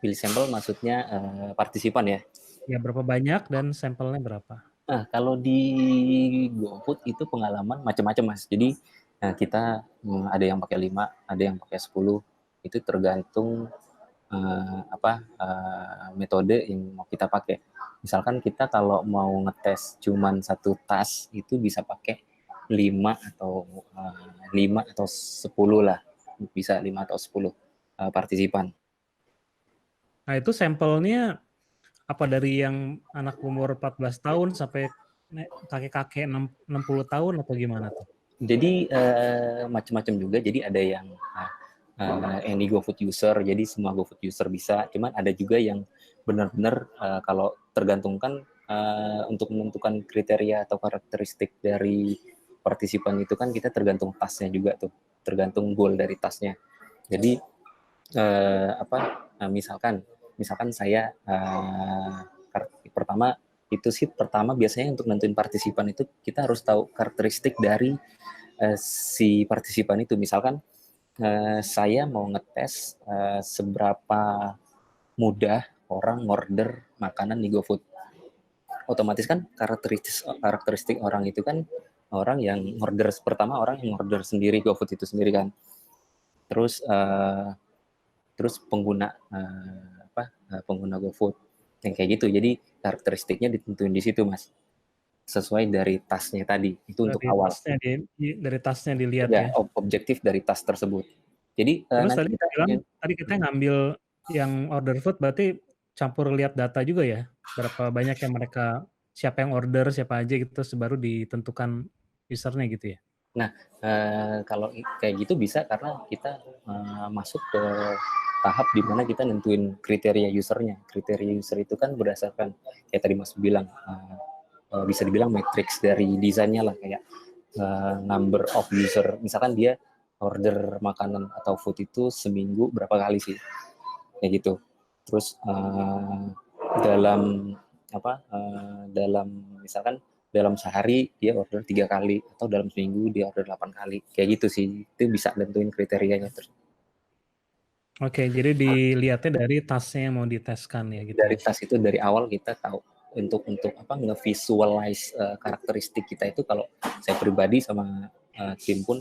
Pilih sampel maksudnya partisipan ya? Ya, berapa banyak dan sampelnya berapa? Nah, kalau di GoFood itu pengalaman macam-macam Mas. Jadi kita ada yang pakai 5, ada yang pakai 10. Itu tergantung metode yang mau kita pakai. Misalkan kita kalau mau ngetes cuman satu tas itu bisa pakai 5 atau 10 lah. Bisa 5 atau 10 partisipan. Nah, itu sampelnya apa dari yang anak umur 14 tahun sampai kakek-kakek 60 tahun atau gimana tuh? Jadi macam-macam juga. Jadi ada yang any GoFood user, jadi semua GoFood user bisa. Cuman ada juga yang benar-benar kalau tergantungkan untuk menentukan kriteria atau karakteristik dari partisipan itu kan kita tergantung tasnya juga tuh, tergantung goal dari tasnya. Jadi misalkan saya pertama itu sih biasanya untuk nentuin partisipan itu kita harus tahu karakteristik dari si partisipan itu. Misalkan saya mau ngetes seberapa mudah orang order makanan di GoFood. Otomatis kan karakteristik orang itu kan orang yang order sendiri GoFood itu sendiri kan. Terus pengguna pengguna GoFood yang kayak gitu. Jadi karakteristiknya ditentuin di situ, Mas. Sesuai dari tasnya tadi. Itu untuk awal. Dari tasnya dilihat Ya, ya. objektif dari tas tersebut. Jadi Terus nanti tadi kita ngambil yang order food berarti campur lihat data juga ya. Berapa banyak yang siapa yang order, siapa aja gitu, baru ditentukan usernya gitu ya. Nah, kalau kayak gitu bisa karena kita masuk ke tahap di mana kita nentuin kriteria usernya. Kriteria user itu kan berdasarkan kayak tadi Mas bilang, bisa dibilang matrix dari desainnya lah, kayak number of user. Misalkan dia order makanan atau food itu seminggu berapa kali sih, kayak gitu. Terus misalkan dalam sehari dia order 3 kali atau dalam seminggu dia order 8 kali, kayak gitu sih. Itu bisa nentuin kriterianya terus. Oke, jadi dilihatnya dari tasnya yang mau diteskan ya gitu. Dari tas itu dari awal kita tahu untuk nge-visualize karakteristik kita itu. Kalau saya pribadi sama tim pun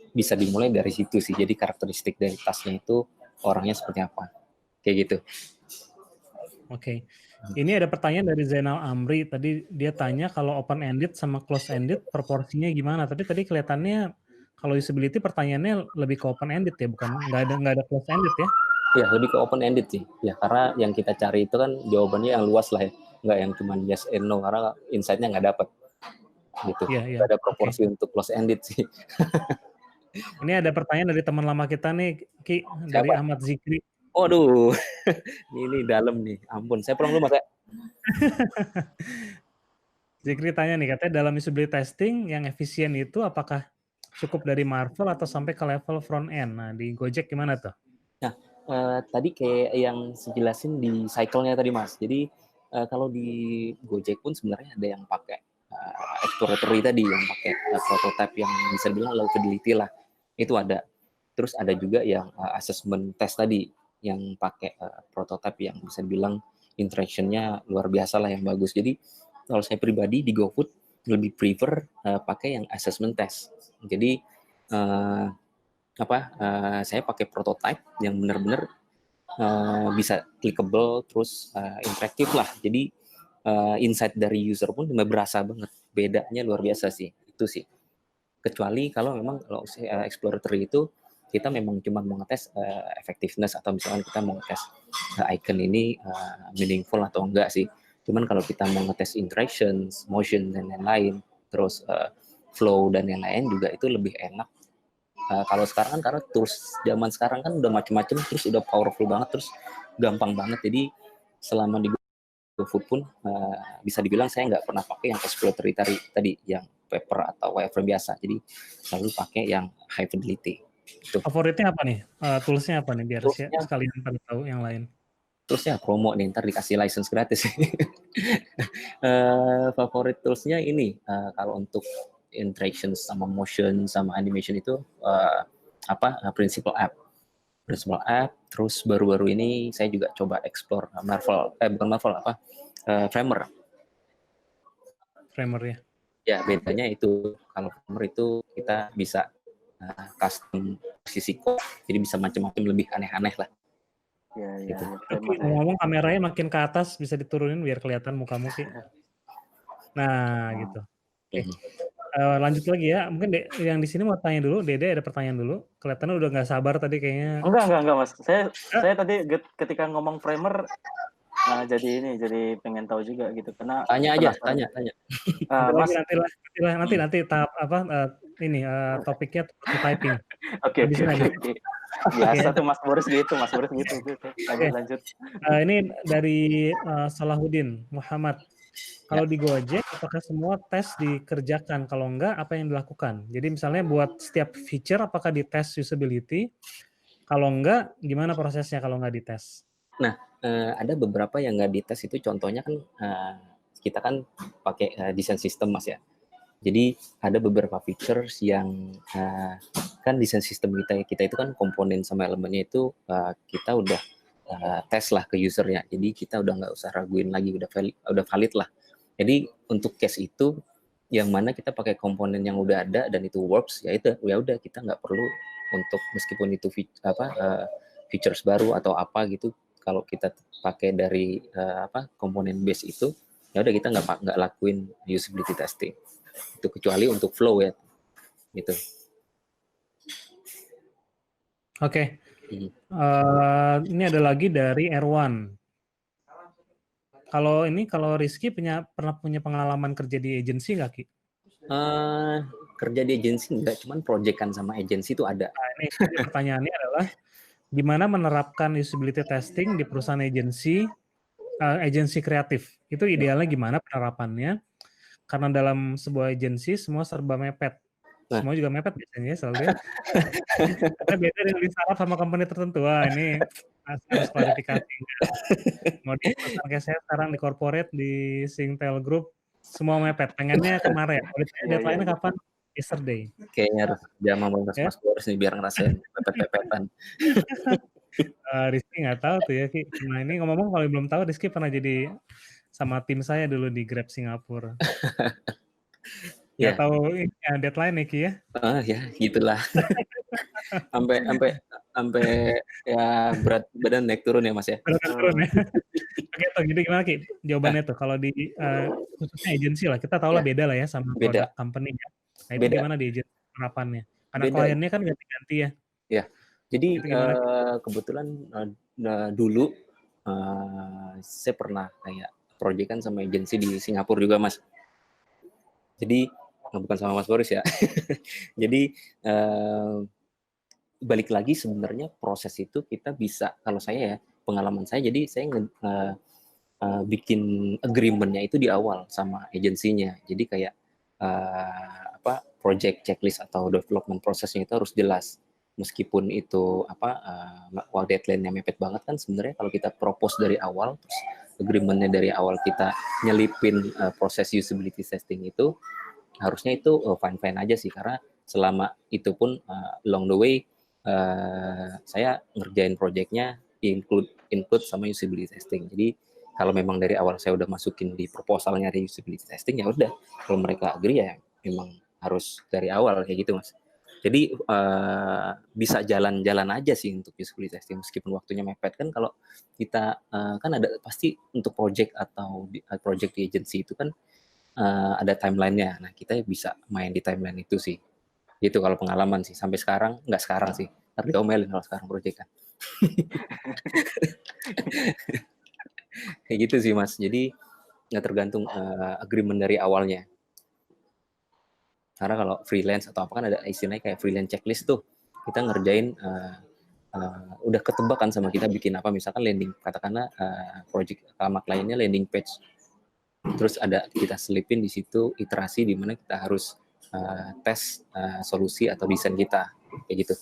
bisa dimulai dari situ sih. Jadi karakteristik dari tasnya itu orangnya seperti apa, kayak gitu. Oke. Ini ada pertanyaan dari Zainal Amri. Tadi dia tanya kalau open ended sama close ended proporsinya gimana. Tapi tadi kelihatannya kalau usability pertanyaannya lebih ke open ended ya, bukan nggak ada close ended ya? Ya, lebih ke open ended sih. Ya, karena yang kita cari itu kan jawabannya yang luas lah ya, nggak yang cuma yes and no, karena insight-nya nggak dapet gitu. Nggak ada proporsi untuk close ended sih. Ini ada pertanyaan dari teman lama kita nih, Ki, dari Ahmad Zikri. Waduh, ini dalam nih, ampun. Saya pulang dulu Mas ya. Zikri tanya nih, katanya dalam usability testing yang efisien itu apakah cukup dari Marvel atau sampai ke level front end? Nah, di Gojek gimana tuh? Nah, tadi kayak yang dijelasin di cycle-nya tadi Mas. Jadi kalau di Gojek pun sebenarnya ada yang pakai exploratory tadi, yang pakai prototype yang bisa dibilang low fidelity lah. Itu ada. Terus ada juga yang assessment test tadi, yang pakai prototype yang bisa dibilang interaction-nya luar biasa lah, yang bagus. Jadi kalau saya pribadi di GoFood lebih prefer pakai yang assessment test. Jadi saya pakai prototype yang benar-benar bisa clickable, terus interaktif lah. Jadi insight dari user pun berasa banget, bedanya luar biasa sih, itu sih. Kecuali kalau memang kalau exploratory itu kita memang cuma mau ngetes effectiveness, atau misalkan kita mau ngetes icon ini meaningful atau enggak sih. Cuman kalau kita mau ngetes interactions, motion dan lain-lain, terus flow dan lain-lain juga itu lebih enak. Kalau sekarang kan karena tools zaman sekarang kan udah macam-macam, terus udah powerful banget, terus gampang banget. Jadi selama di GoFood pun bisa dibilang saya nggak pernah pakai yang exploratory tadi yang paper atau wireframe biasa. Jadi selalu pakai yang high fidelity. Itu. Favoritnya apa nih? Toolsnya apa nih biar sekalian pada tahu yang lain? Toolsnya promo nih, ntar dikasih license gratis. Favorit toolsnya ini kalau untuk interaction sama motion sama animation itu Principal App. Terus baru-baru ini saya juga coba explore Framer ya. Ya, bedanya itu kalau Framer itu kita bisa custom sisi code, jadi bisa macam-macam, lebih aneh-aneh lah. Ya, gitu. Ngomong kameranya makin ke atas, bisa diturunin biar kelihatan mukamu Ki. Nah, gitu. Oke. Lanjut lagi ya. Mungkin yang di sini mau tanya dulu, Dede ada pertanyaan dulu. Kelihatannya udah nggak sabar tadi kayaknya. Enggak Mas. Saya tadi ketika ngomong Framer jadi pengen tahu juga gitu, karena tanya. Mas, nanti tahap topiknya prototyping. Oke. Biasa tuh Mas Boris gitu. Lanjut. Ini dari Salahuddin Muhammad. Ya. Kalau di Gojek, apakah semua tes dikerjakan? Kalau enggak, apa yang dilakukan? Jadi misalnya buat setiap feature, apakah dites usability? Kalau enggak, gimana prosesnya kalau nggak dites? Nah, ada beberapa yang nggak dites itu contohnya kan, kita kan pakai, desain sistem, Mas, ya. Jadi ada beberapa features yang, kan desain sistem kita itu kan komponen sama elemennya itu, kita udah, tes lah ke user-nya. Jadi kita udah nggak usah raguin lagi, udah valid lah. Jadi untuk case itu, yang mana kita pakai komponen yang udah ada dan itu works, ya udah kita nggak perlu untuk meskipun itu features baru atau apa gitu, kalau kita pakai dari, komponen base itu, ya udah kita nggak lakuin usability testing. Itu kecuali untuk flow ya, gitu. Oke. Mhm. Ini ada lagi dari Erwan. Kalau Rizky pernah punya pengalaman kerja di agensi nggak, Ki? Kerja di agensi enggak, cuman projekan sama agensi itu ada. Nah, ini pertanyaannya adalah, gimana menerapkan usability testing di perusahaan agensi kreatif? Itu idealnya gimana penerapannya? Karena dalam sebuah agensi semua serba mepet. Nah. Semua juga mepet biasanya soalnya. Karena beda dengan di startup sama company tertentu. Wah, ini harus klarifikasi. Mau di perusahaan kayak saya sekarang di corporate, di Singtel Group, semua mepet. Pengennya kemarin. Kalau ditanya Iya, iya, deadline-nya iya. kapan? Yesterday. Kayaknya harus jam sama Ya. Mas Boris nih biar ngerasain pepet-pepetan. Rizky nggak tahu tuh ya, Ki. Nah, ini ngomong-ngomong kalau belum tahu, Rizky pernah jadi sama tim saya dulu di Grab Singapura. Nggak Ya. tahu deadline ya, Ki ya? Ya gitulah. Sampai ya berat badan naik turun ya, Mas, ya. Berat turun ya. Oke, tuh, jadi gimana, Ki? Jawabannya tuh kalau di khususnya agensi lah, kita tahu lah Ya, beda lah ya sama beda. produk company ya. Nah, itu Beda. gimana di agensi penerapannya? Karena Beda. kliennya kan ganti-ganti ya. Ya. Jadi Itu gimana? kebetulan dulu saya pernah kayak projekan sama agensi di Singapura juga, Mas. Jadi bukan sama Mas Boris ya. Jadi balik lagi sebenarnya proses itu kita bisa, kalau saya ya, pengalaman saya, jadi saya bikin agreement-nya itu di awal sama agensinya. Jadi kayak project checklist atau development prosesnya itu harus jelas. Meskipun itu waktu deadline-nya mepet banget kan, sebenarnya kalau kita propose dari awal, terus agreement-nya dari awal kita nyelipin proses usability testing itu, harusnya itu fine-fine aja sih, karena selama itu pun along the way saya ngerjain project-nya include sama usability testing. Jadi kalau memang dari awal saya udah masukin di proposalnya ada usability testing, ya udah, kalau mereka agree ya memang harus dari awal kayak gitu, Mas. Jadi bisa jalan-jalan aja sih untuk usability testing meskipun waktunya mepet. Kan kalau kita kan ada pasti untuk project atau project di agency itu kan ada timeline-nya. Nah, kita bisa main di timeline itu sih. Gitu kalau pengalaman sih. Sampai sekarang, nggak sekarang sih. Ntar diomelin kalau sekarang project kan. Kayak gitu sih, Mas. Jadi nggak tergantung agreement dari awalnya. Karena kalau freelance atau apa kan ada istilahnya kayak freelance checklist tuh. Kita ngerjain udah ketebak kan sama kita bikin apa, misalkan landing, katakanlah project sama kliennya landing page. Terus ada kita selipin di situ iterasi di mana kita harus tes solusi atau desain kita, kayak gitu.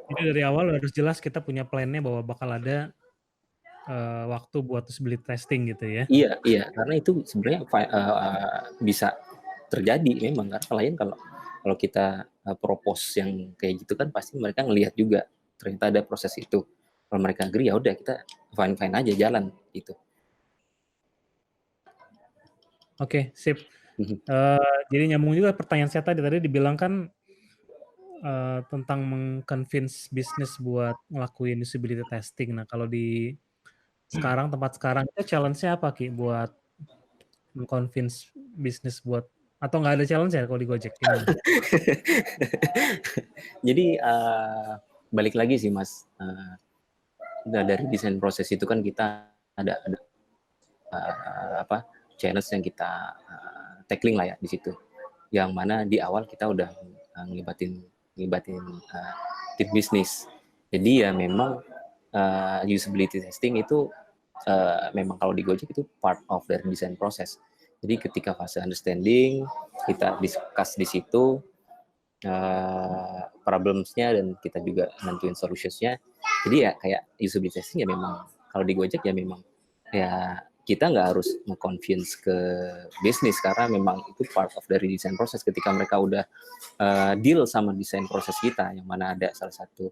Jadi dari awal harus jelas kita punya plan-nya bahwa bakal ada waktu buat usability testing gitu ya. Iya, karena itu sebenarnya bisa terjadi memang, karena klien kalau kita propose yang kayak gitu kan pasti mereka ngelihat juga ternyata ada proses itu. Kalau mereka agree ya udah kita fine aja jalan gitu. Oke, sip. Jadi nyambung juga pertanyaan saya tadi dibilang kan tentang meng-convince bisnis buat ngelakuin usability testing. Nah, kalau di tempat sekarang itu challenge-nya apa, Ki, buat meng-convince bisnis buat, atau nggak ada challenge ya kalau di Gojek? Gimana? Jadi balik lagi sih, Mas. Dari desain proses itu kan kita ada challenge yang kita tackling lah ya di situ. Yang mana di awal kita udah ngelibatin tim bisnis. Jadi ya memang usability testing itu memang kalau di Gojek itu part of dari design proses. Jadi ketika fase understanding, kita discuss di situ problems-nya dan kita juga nentuin solutions-nya. Jadi ya kayak usability testing ya memang kalau di Gojek ya memang ya kita nggak harus nge-convince ke bisnis karena memang itu part of dari desain proses. Ketika mereka udah deal sama desain proses kita, yang mana ada salah satu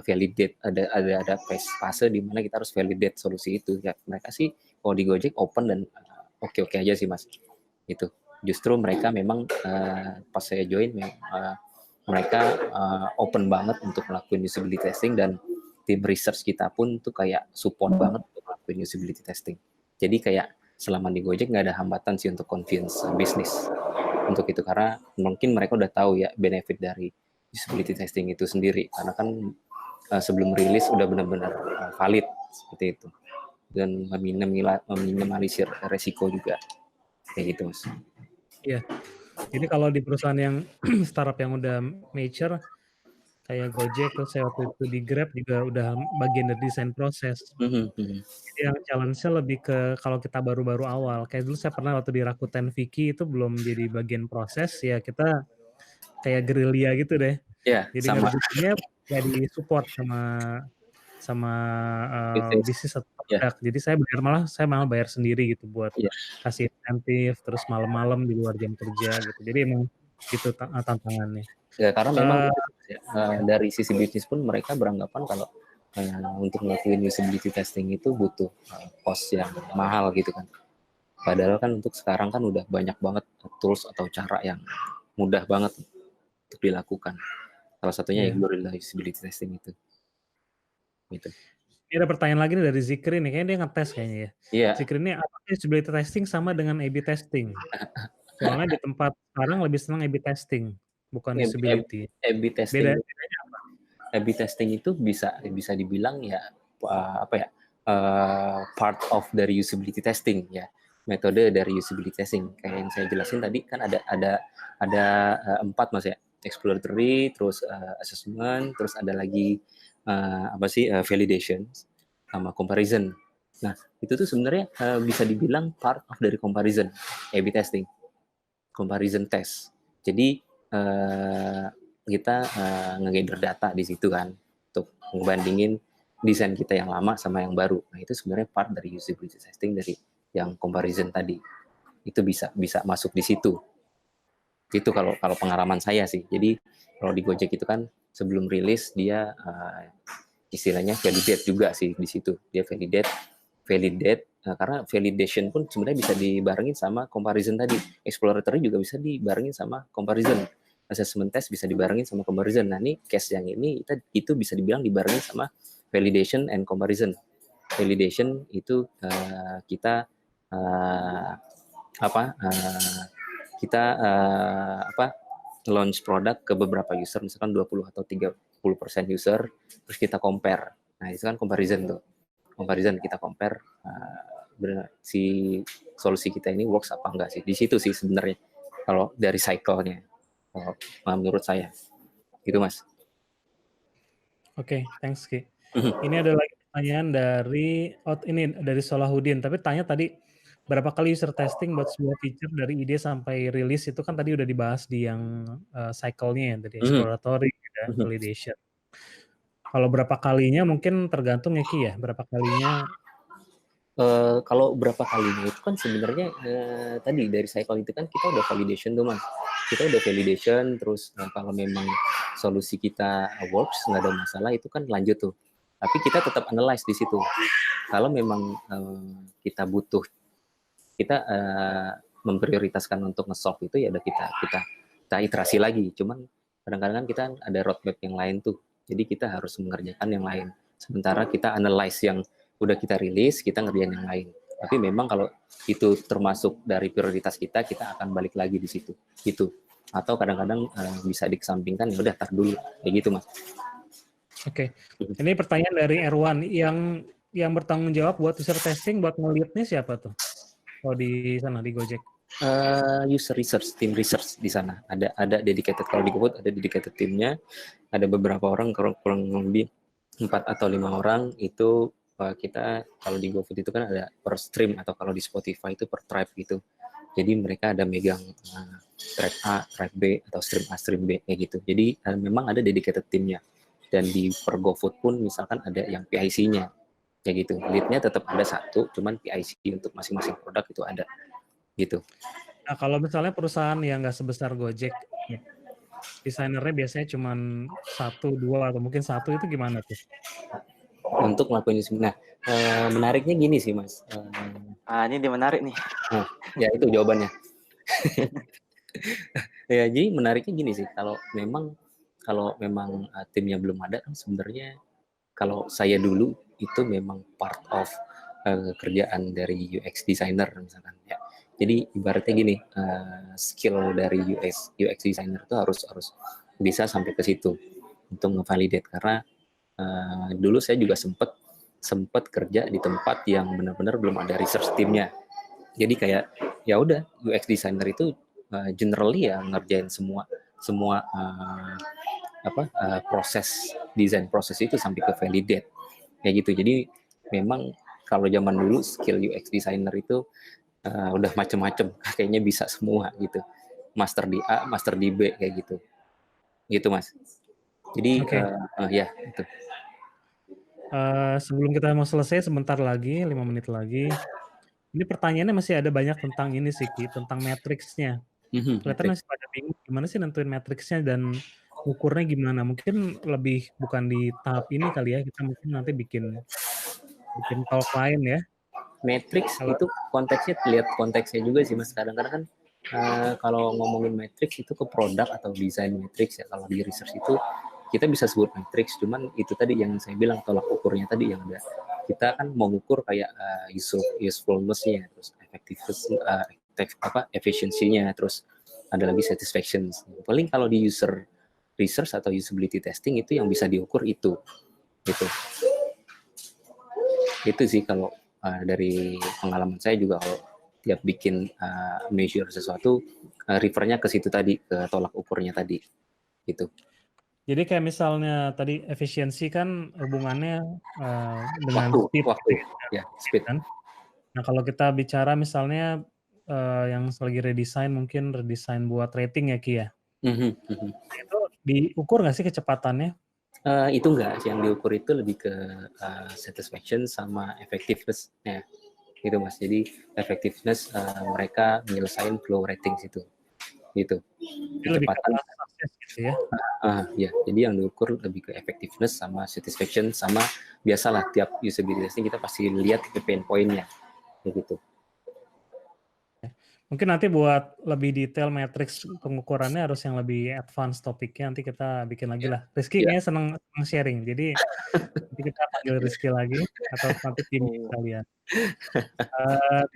validate, ada fase di mana kita harus validate solusi itu. Ya mereka sih kalau di Gojek open dan oke aja sih mas. Itu justru mereka memang pas saya join mereka open banget untuk melakukan usability testing dan tim research kita pun tuh kayak support banget untuk melakukan usability testing. Jadi kayak selama di Gojek nggak ada hambatan sih untuk convince bisnis untuk itu karena mungkin mereka udah tahu ya benefit dari usability testing itu sendiri karena kan sebelum rilis udah benar-benar valid seperti itu dan meminimalisir resiko juga kayak gitu mas. Iya. Jadi kalau di perusahaan yang startup yang udah mature kayak Gojek terus saya waktu itu di Grab juga udah bagian dari desain proses. Jadi yang challenge-nya lebih ke kalau kita baru-baru awal. Kayak dulu saya pernah waktu di Rakuten Viki itu belum jadi bagian proses ya kita kayak gerilya gitu deh. Iya, jadi sama. ngerjainnya ya di support sama bisnis atau produk. Jadi saya malah bayar sendiri gitu buat kasih insentif terus malam-malam di luar jam kerja gitu. Jadi emang gitu tantangannya. Ya karena memang dari sisi bisnis pun mereka beranggapan kalau untuk melakukan usability testing itu butuh cost yang mahal gitu kan. Padahal kan untuk sekarang kan udah banyak banget tools atau cara yang mudah banget untuk dilakukan. Salah satunya yang Gorilla usability testing itu. Gitu. Ini ada pertanyaan lagi nih dari Zikri nih, kayaknya dia ngetes kayaknya ya. Iya. Zikri ini apakah usability testing sama dengan A/B testing? Soalnya di tempat sekarang lebih senang A/B testing, bukan usability. A/B testing. Bedanya apa? A/B testing itu bisa dibilang ya part of dari usability testing ya. Metode dari usability testing kayak yang saya jelasin tadi kan ada 4 mas ya, exploratory, terus assessment, terus ada lagi validation sama comparison. Nah itu tuh sebenarnya bisa dibilang part of dari comparison A/B testing, comparison test. Jadi kita nge-gather data di situ kan untuk ngebandingin desain kita yang lama sama yang baru. Nah itu sebenarnya part dari usability testing dari yang comparison tadi. Itu bisa masuk di situ. Itu kalau pengalaman saya sih. Jadi kalau di Gojek itu kan sebelum rilis dia istilahnya validate juga sih di situ. Dia validate karena validation pun sebenarnya bisa dibarengin sama comparison tadi. Exploratory juga bisa dibarengin sama comparison. Assessment test bisa dibarengin sama comparison. Nah ini case yang ini itu bisa dibilang dibarengin sama validation and comparison. Validation itu kita launch produk ke beberapa user, misalkan 20 atau 30% user, terus kita compare. Nah itu kan comparison tuh. Comparison kita compare si solusi kita ini works apa enggak sih. Di situ sih sebenarnya kalau dari cycle-nya. Menurut saya gitu mas. Oke, thanks Ki. Ini ada lagi pertanyaan dari Solahuddin, tapi tanya tadi berapa kali user testing buat sebuah feature dari ide sampai rilis itu kan tadi udah dibahas di yang cycle-nya ya, dari exploratory dan validation. Kalau berapa kalinya mungkin tergantung ya Ki ya, berapa kalinya. Kalau berapa kalinya itu kan sebenarnya tadi dari cycle itu kan kita udah validation tuh mas. Kita udah validation terus kalau memang solusi kita works nggak ada masalah itu kan lanjut tuh. Tapi kita tetap analyze di situ. Kalau memang kita butuh kita memprioritaskan untuk nge-solve itu ya udah kita iterasi lagi. Cuman kadang-kadang kita ada roadmap yang lain tuh. Jadi kita harus mengerjakan yang lain. Sementara kita analyze yang udah kita rilis, kita ngerjain yang lain. Tapi memang kalau itu termasuk dari prioritas kita akan balik lagi di situ. Gitu. Atau kadang-kadang bisa dikesampingkan, ya udah tar dulu. Kayak gitu, Mas. Oke. Ini pertanyaan dari Erwan. Yang bertanggung jawab buat user testing, buat nge-lead-nya siapa tuh? Kalau di sana, di Gojek? User research, tim research di sana. Ada dedicated, kalau di GoFood ada dedicated timnya. Ada beberapa orang, kurang lebih 4 atau 5 orang, itu kita kalau di GoFood itu kan ada per stream atau kalau di Spotify itu per tribe gitu. Jadi mereka ada megang tribe A, tribe B atau stream A, stream B kayak gitu. Jadi memang ada dedicated timnya. Dan di per GoFood pun misalkan ada yang PIC-nya kayak gitu. Lead-nya tetap ada satu, cuman PIC untuk masing-masing produk itu ada gitu. Nah, kalau misalnya perusahaan yang nggak sebesar Gojek, desainernya biasanya cuma 1, 2 atau mungkin 1 itu gimana tuh? Untuk ngelakuin nah, menariknya gini sih Mas. Ini dia menarik nih. Ya itu jawabannya. Ya jadi menariknya gini sih, kalau memang timnya belum ada kan sebenarnya kalau saya dulu itu memang part of kerjaan dari UX designer misalkan ya. Jadi ibaratnya gini, skill dari UX designer itu harus bisa sampai ke situ untuk ngevalidate karena dulu saya juga sempat kerja di tempat yang benar-benar belum ada research timnya. Jadi kayak ya udah UX designer itu generally ya ngerjain semua proses desain proses itu sampai ke validate kayak gitu. Jadi memang kalau zaman dulu skill UX designer itu udah macem-macem, kayaknya bisa semua gitu. Master di A, master di B kayak gitu. Gitu Mas. Jadi ya itu. Sebelum kita mau selesai sebentar lagi, 5 menit lagi. Ini pertanyaannya masih ada banyak tentang ini sih, Ki, tentang matriksnya. Kelihatan masih pada bingung gimana sih nentuin matriksnya dan ukurnya gimana. Mungkin lebih bukan di tahap ini kali ya, kita mungkin nanti bikin talk lain ya. Matrix itu konteksnya, lihat konteksnya juga sih Mas. Kadang-kadang kan kalau ngomongin matrix itu ke produk atau desain matrix ya. Kalau di research itu kita bisa sebut matrix, cuman itu tadi yang saya bilang tolak ukurnya tadi yang ada. Kita kan mau ukur kayak usefulness-nya, terus effectiveness, efficiency-nya, terus ada lagi satisfaction. Paling kalau di user research atau usability testing itu yang bisa diukur itu gitu. Itu sih kalau dari pengalaman saya juga kalau tiap bikin measure sesuatu refernya ke situ tadi, ke tolak ukurnya tadi gitu. Jadi kayak misalnya tadi efisiensi kan hubungannya dengan waktu ya, speed kan. Nah kalau kita bicara misalnya yang lagi redesign mungkin redesign buat rating ya Ki ya. Itu diukur nggak sih kecepatannya? Itu enggak, yang diukur itu lebih ke satisfaction sama effectiveness ya gitu Mas. Jadi effectiveness mereka menyelesaikan flow ratings itu gitu. Kecepatan gitu ya. Ya, jadi yang diukur lebih ke effectiveness sama satisfaction sama biasalah tiap usability testing kita pasti lihat ke pain point-nya gitu. Mungkin nanti buat lebih detail matriks pengukurannya harus yang lebih advance topiknya nanti kita bikin lagi lah. Rizky kayaknya senang sharing, jadi nanti kita panggil Rizky lagi atau nanti tim kalian.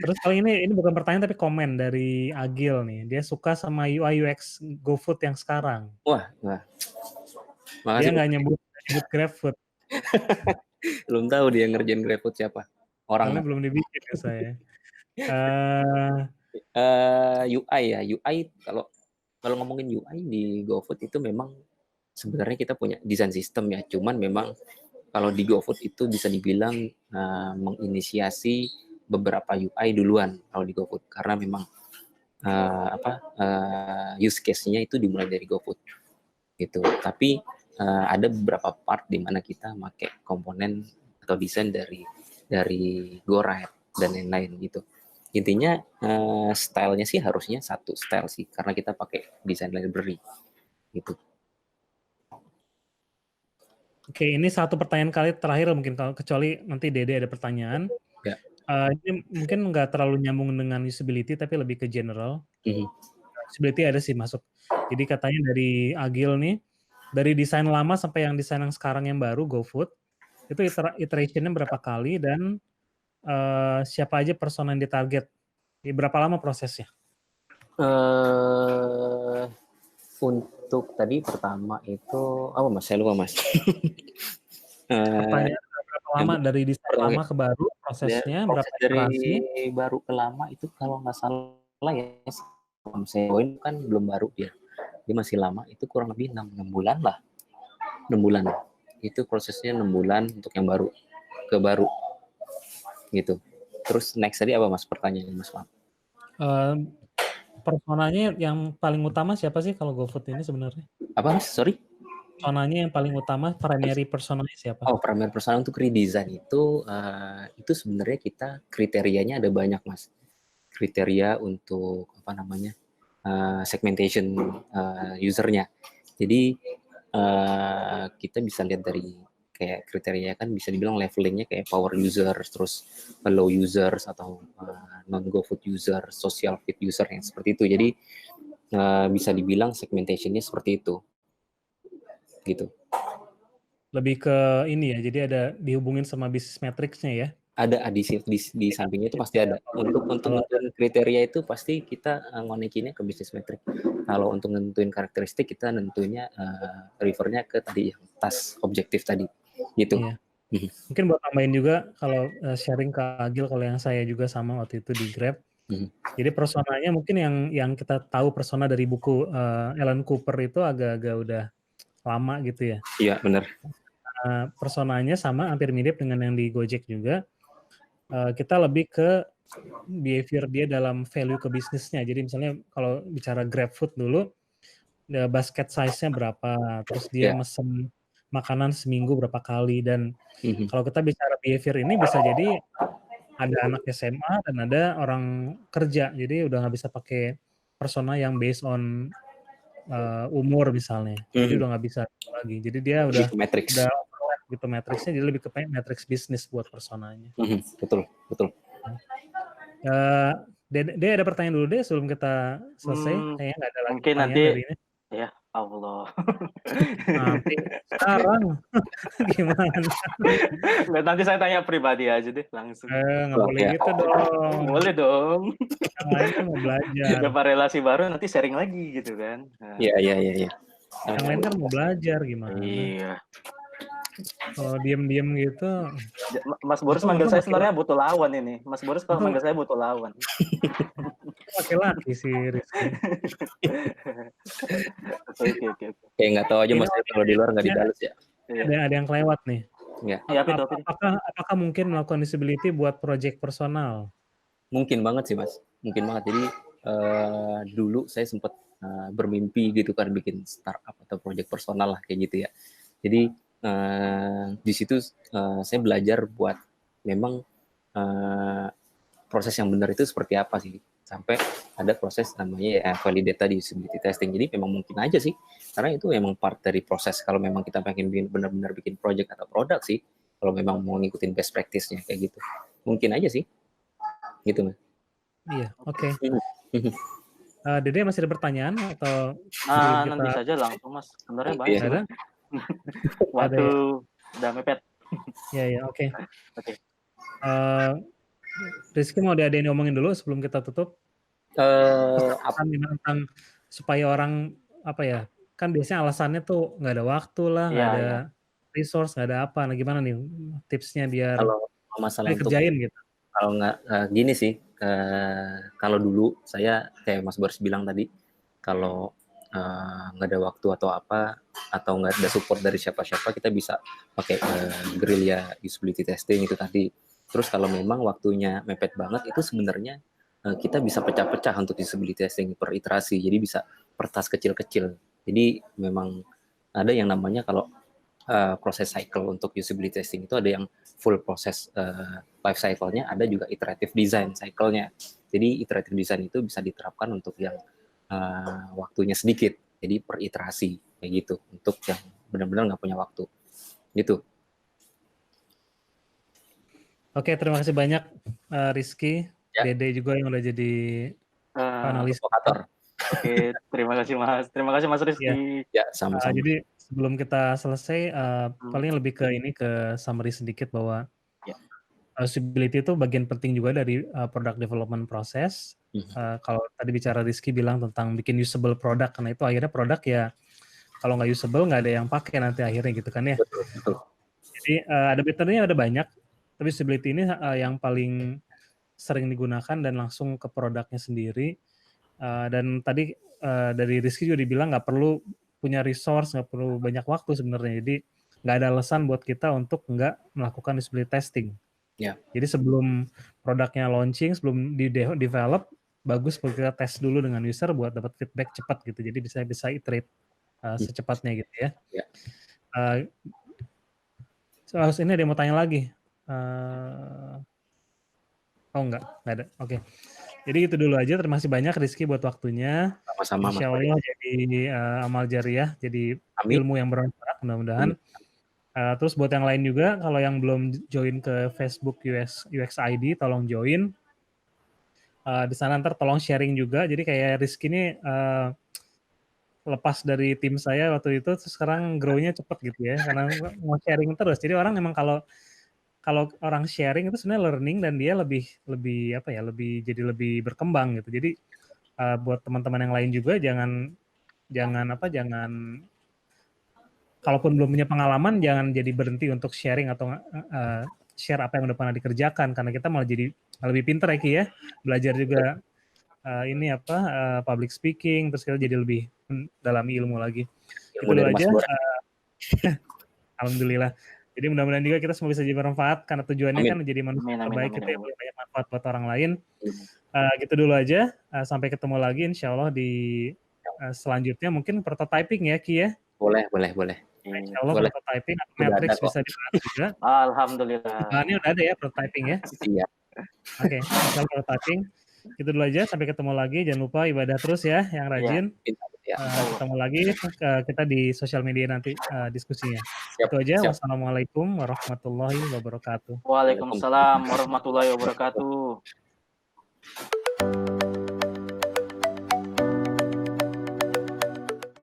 Terus kali ini bukan pertanyaan tapi komen dari Agil nih. Dia suka sama UI UX GoFood yang sekarang. Wah. Makasih. Dia nggak nyebut GrabFood. Belum tahu dia ngerjain GrabFood siapa. Orang belum dibikin ya saya. UI ya, UI kalau ngomongin UI di GoFood itu memang sebenarnya kita punya desain sistem ya, cuman memang kalau di GoFood itu bisa dibilang menginisiasi beberapa UI duluan kalau di GoFood karena memang use case-nya itu dimulai dari GoFood gitu. Tapi ada beberapa part di mana kita pakai komponen atau desain dari GoRide dan lain-lain gitu. Intinya stylenya sih harusnya satu style sih karena kita pakai desain library gitu. Oke, ini satu pertanyaan kali terakhir mungkin kalau kecuali nanti Dede ada pertanyaan. Ya. Ini mungkin nggak terlalu nyambung dengan usability tapi lebih ke general. Usability ada sih masuk. Jadi katanya dari Agil nih, dari desain lama sampai yang desain yang sekarang yang baru GoFood itu iterationnya berapa kali dan siapa aja persona yang ditarget? Berapa lama prosesnya? Untuk tadi pertama itu apa Mas? Saya lupa Mas. Pertanyaan berapa lama dari desain lama ke baru prosesnya? Berapa iterasi? Dari baru ke lama itu kalau nggak salah ya, saya join kan belum baru dia masih lama, itu kurang lebih 6 bulan lah. 6 bulan. Itu prosesnya 6 bulan untuk yang baru ke baru gitu. Terus next tadi apa Mas pertanyaannya Mas? Personanya yang paling utama siapa sih kalau GoFood ini sebenarnya? Apa Mas? Sorry? Personanya yang paling utama, primary personanya siapa? Oh, primary persona untuk redesign itu sebenarnya kita kriterianya ada banyak Mas. Kriteria untuk apa namanya segmentation usernya. Jadi kita bisa lihat dari kayak kriteria kan bisa dibilang levelingnya kayak power users, terus low users atau non GoFood user, social fit user yang seperti itu. Jadi bisa dibilang segmentationnya seperti itu, gitu. Lebih ke ini ya, jadi ada dihubungin sama bisnis matrix-nya ya? Ada di sampingnya itu pasti ada. Untuk nentuin kriteria itu pasti kita ngonekinnya ke bisnis metric. Kalau untuk nentuin karakteristik kita nentuinnya refernya ke tadi yang task objektif tadi, gitu. Iya. Mungkin buat tambahin juga kalau sharing ke Agil, kalau yang saya juga sama waktu itu di Grab. Jadi personanya mungkin yang kita tahu persona dari buku Alan Cooper itu agak-agak udah lama gitu ya. Iya benar. Personanya sama, hampir mirip dengan yang di Gojek juga. Kita lebih ke behavior dia dalam value ke bisnisnya. Jadi misalnya kalau bicara GrabFood dulu, basket size-nya berapa, terus dia mesen makanan seminggu berapa kali, dan kalau kita bicara behavior ini bisa jadi ada anak SMA dan ada orang kerja, jadi udah nggak bisa pakai persona yang based on umur misalnya, jadi udah nggak bisa lagi. Jadi dia udah overlap gitu matriksnya, jadi lebih ke matriks bisnis buat personanya. Betul. Dede ada pertanyaan dulu deh sebelum kita selesai. Kayaknya nggak ada lagi mungkin pertanyaan nanti dari ini. ya Allah. Nanti sekarang gimana? Nanti saya tanya pribadi aja deh langsung. Nggak boleh gitu dong. Boleh dong. Yang lain kan mau belajar. Dapat relasi baru nanti sharing lagi gitu kan. Iya. Yang lain kan mau belajar gimana? Iya. Kalau diem-diem gitu. Mas Boris manggil saya sebenarnya butuh lawan ini. Mas Boris kalau manggil saya butuh lawan. Laki-laki sih Rizky. Oke. Kayak nggak tahu aja Mas kalau di luar nggak dibales ya. Ada yang kelewat nih. Ya. Apakah mungkin melakukan disability buat project personal? Mungkin banget sih Mas. Mungkin banget. Jadi dulu saya sempat bermimpi gitu kan bikin startup atau project personal lah kayak gitu ya. Jadi di situ saya belajar buat memang proses yang benar itu seperti apa sih, sampai ada proses namanya validate tadi usability testing. Jadi memang mungkin aja sih, karena itu memang part dari proses kalau memang kita pengen benar-benar bikin project atau produk sih, kalau memang mau ngikutin best practice-nya kayak gitu, mungkin aja sih, gitu Mas. Iya, oke. Dede masih ada pertanyaan atau nanti saja langsung Mas, sebenarnya banyak sih. Waktu udah mepet. Ya, oke. Rizky mau ada yang ngomongin dulu sebelum kita tutup? Tentang supaya orang kan biasanya alasannya tuh nggak ada waktu lah, nggak ada resource, nggak ada apa. Nah gimana nih tipsnya biar kalau masalah kerjain gitu? Kalau nggak gini sih, kalau dulu saya kayak Mas Boris bilang tadi, kalau nggak ada waktu atau apa, atau nggak ada support dari siapa-siapa, kita bisa pakai guerrilla usability testing itu tadi. Terus kalau memang waktunya mepet banget, itu sebenarnya kita bisa pecah-pecah untuk usability testing per iterasi, jadi bisa per task kecil-kecil. Jadi memang ada yang namanya kalau proses cycle untuk usability testing itu ada yang full proses life cycle-nya, ada juga iterative design cycle-nya. Jadi iterative design itu bisa diterapkan untuk yang waktunya sedikit, jadi per iterasi kayak gitu, untuk yang benar-benar nggak punya waktu gitu. Oke, terima kasih banyak Rizky, Dede juga yang udah jadi panelis. Oke, terima kasih Mas Rizky. Ya, sama-sama. Jadi sebelum kita selesai, paling lebih ke summary sedikit bahwa usability itu bagian penting juga dari product development process. Kalau tadi bicara Rizky bilang tentang bikin usable product, karena itu akhirnya produk ya kalau nggak usable nggak ada yang pakai nanti akhirnya gitu kan ya. Betul. Jadi ada metodenya ada banyak, tapi usability ini yang paling sering digunakan dan langsung ke produknya sendiri. Dan tadi dari Rizky juga dibilang nggak perlu punya resource, nggak perlu banyak waktu sebenarnya. Jadi nggak ada alasan buat kita untuk nggak melakukan usability testing. Ya. Jadi sebelum produknya launching, sebelum develop, bagus kalau kita tes dulu dengan user buat dapat feedback cepat gitu. Jadi bisa iterate secepatnya gitu ya. Ya. Ini ada yang mau tanya lagi. Oh enggak ada. Oke. Jadi itu dulu aja. Terima kasih banyak Rizky buat waktunya. Sama-sama Mas Insya Fadil. Allah jadi amal jariah, jadi Amin. ilmu yang bermanfaat mudah-mudahan. Terus buat yang lain juga, kalau yang belum join ke Facebook UX ID, tolong join. Di sana ntar tolong sharing juga. Jadi kayak Rizky ini lepas dari tim saya waktu itu, terus sekarang grow-nya cepet gitu ya, karena mau sharing terus. Jadi orang memang kalau orang sharing itu sebenarnya learning dan dia lebih jadi lebih berkembang gitu. Jadi buat teman-teman yang lain juga jangan kalaupun belum punya pengalaman jangan jadi berhenti untuk sharing atau share apa yang udah pernah dikerjakan, karena kita malah jadi lebih pinter ya Ki ya, belajar juga public speaking, terus kita jadi lebih mendalami ilmu lagi. Itu dulu aja. Alhamdulillah. Jadi mudah-mudahan juga kita semua bisa jadi bermanfaat, karena tujuannya kan jadi manusia terbaik kita yang banyak manfaat buat orang lain. Gitu dulu aja. Sampai ketemu lagi insya Allah di selanjutnya, mungkin prototyping ya Ki ya. Boleh. Insya Allah prototyping atau matrix bisa dibahas juga. Alhamdulillah. Bahannya udah ada ya prototyping ya. Iya. Oke, insya Allah prototyping. Itu dulu aja, sampai ketemu lagi. Jangan lupa ibadah terus ya, yang rajin. Ketemu lagi kita di sosial media nanti diskusinya. Itu aja. Wassalamualaikum warahmatullahi wabarakatuh. Waalaikumsalam warahmatullahi wabarakatuh.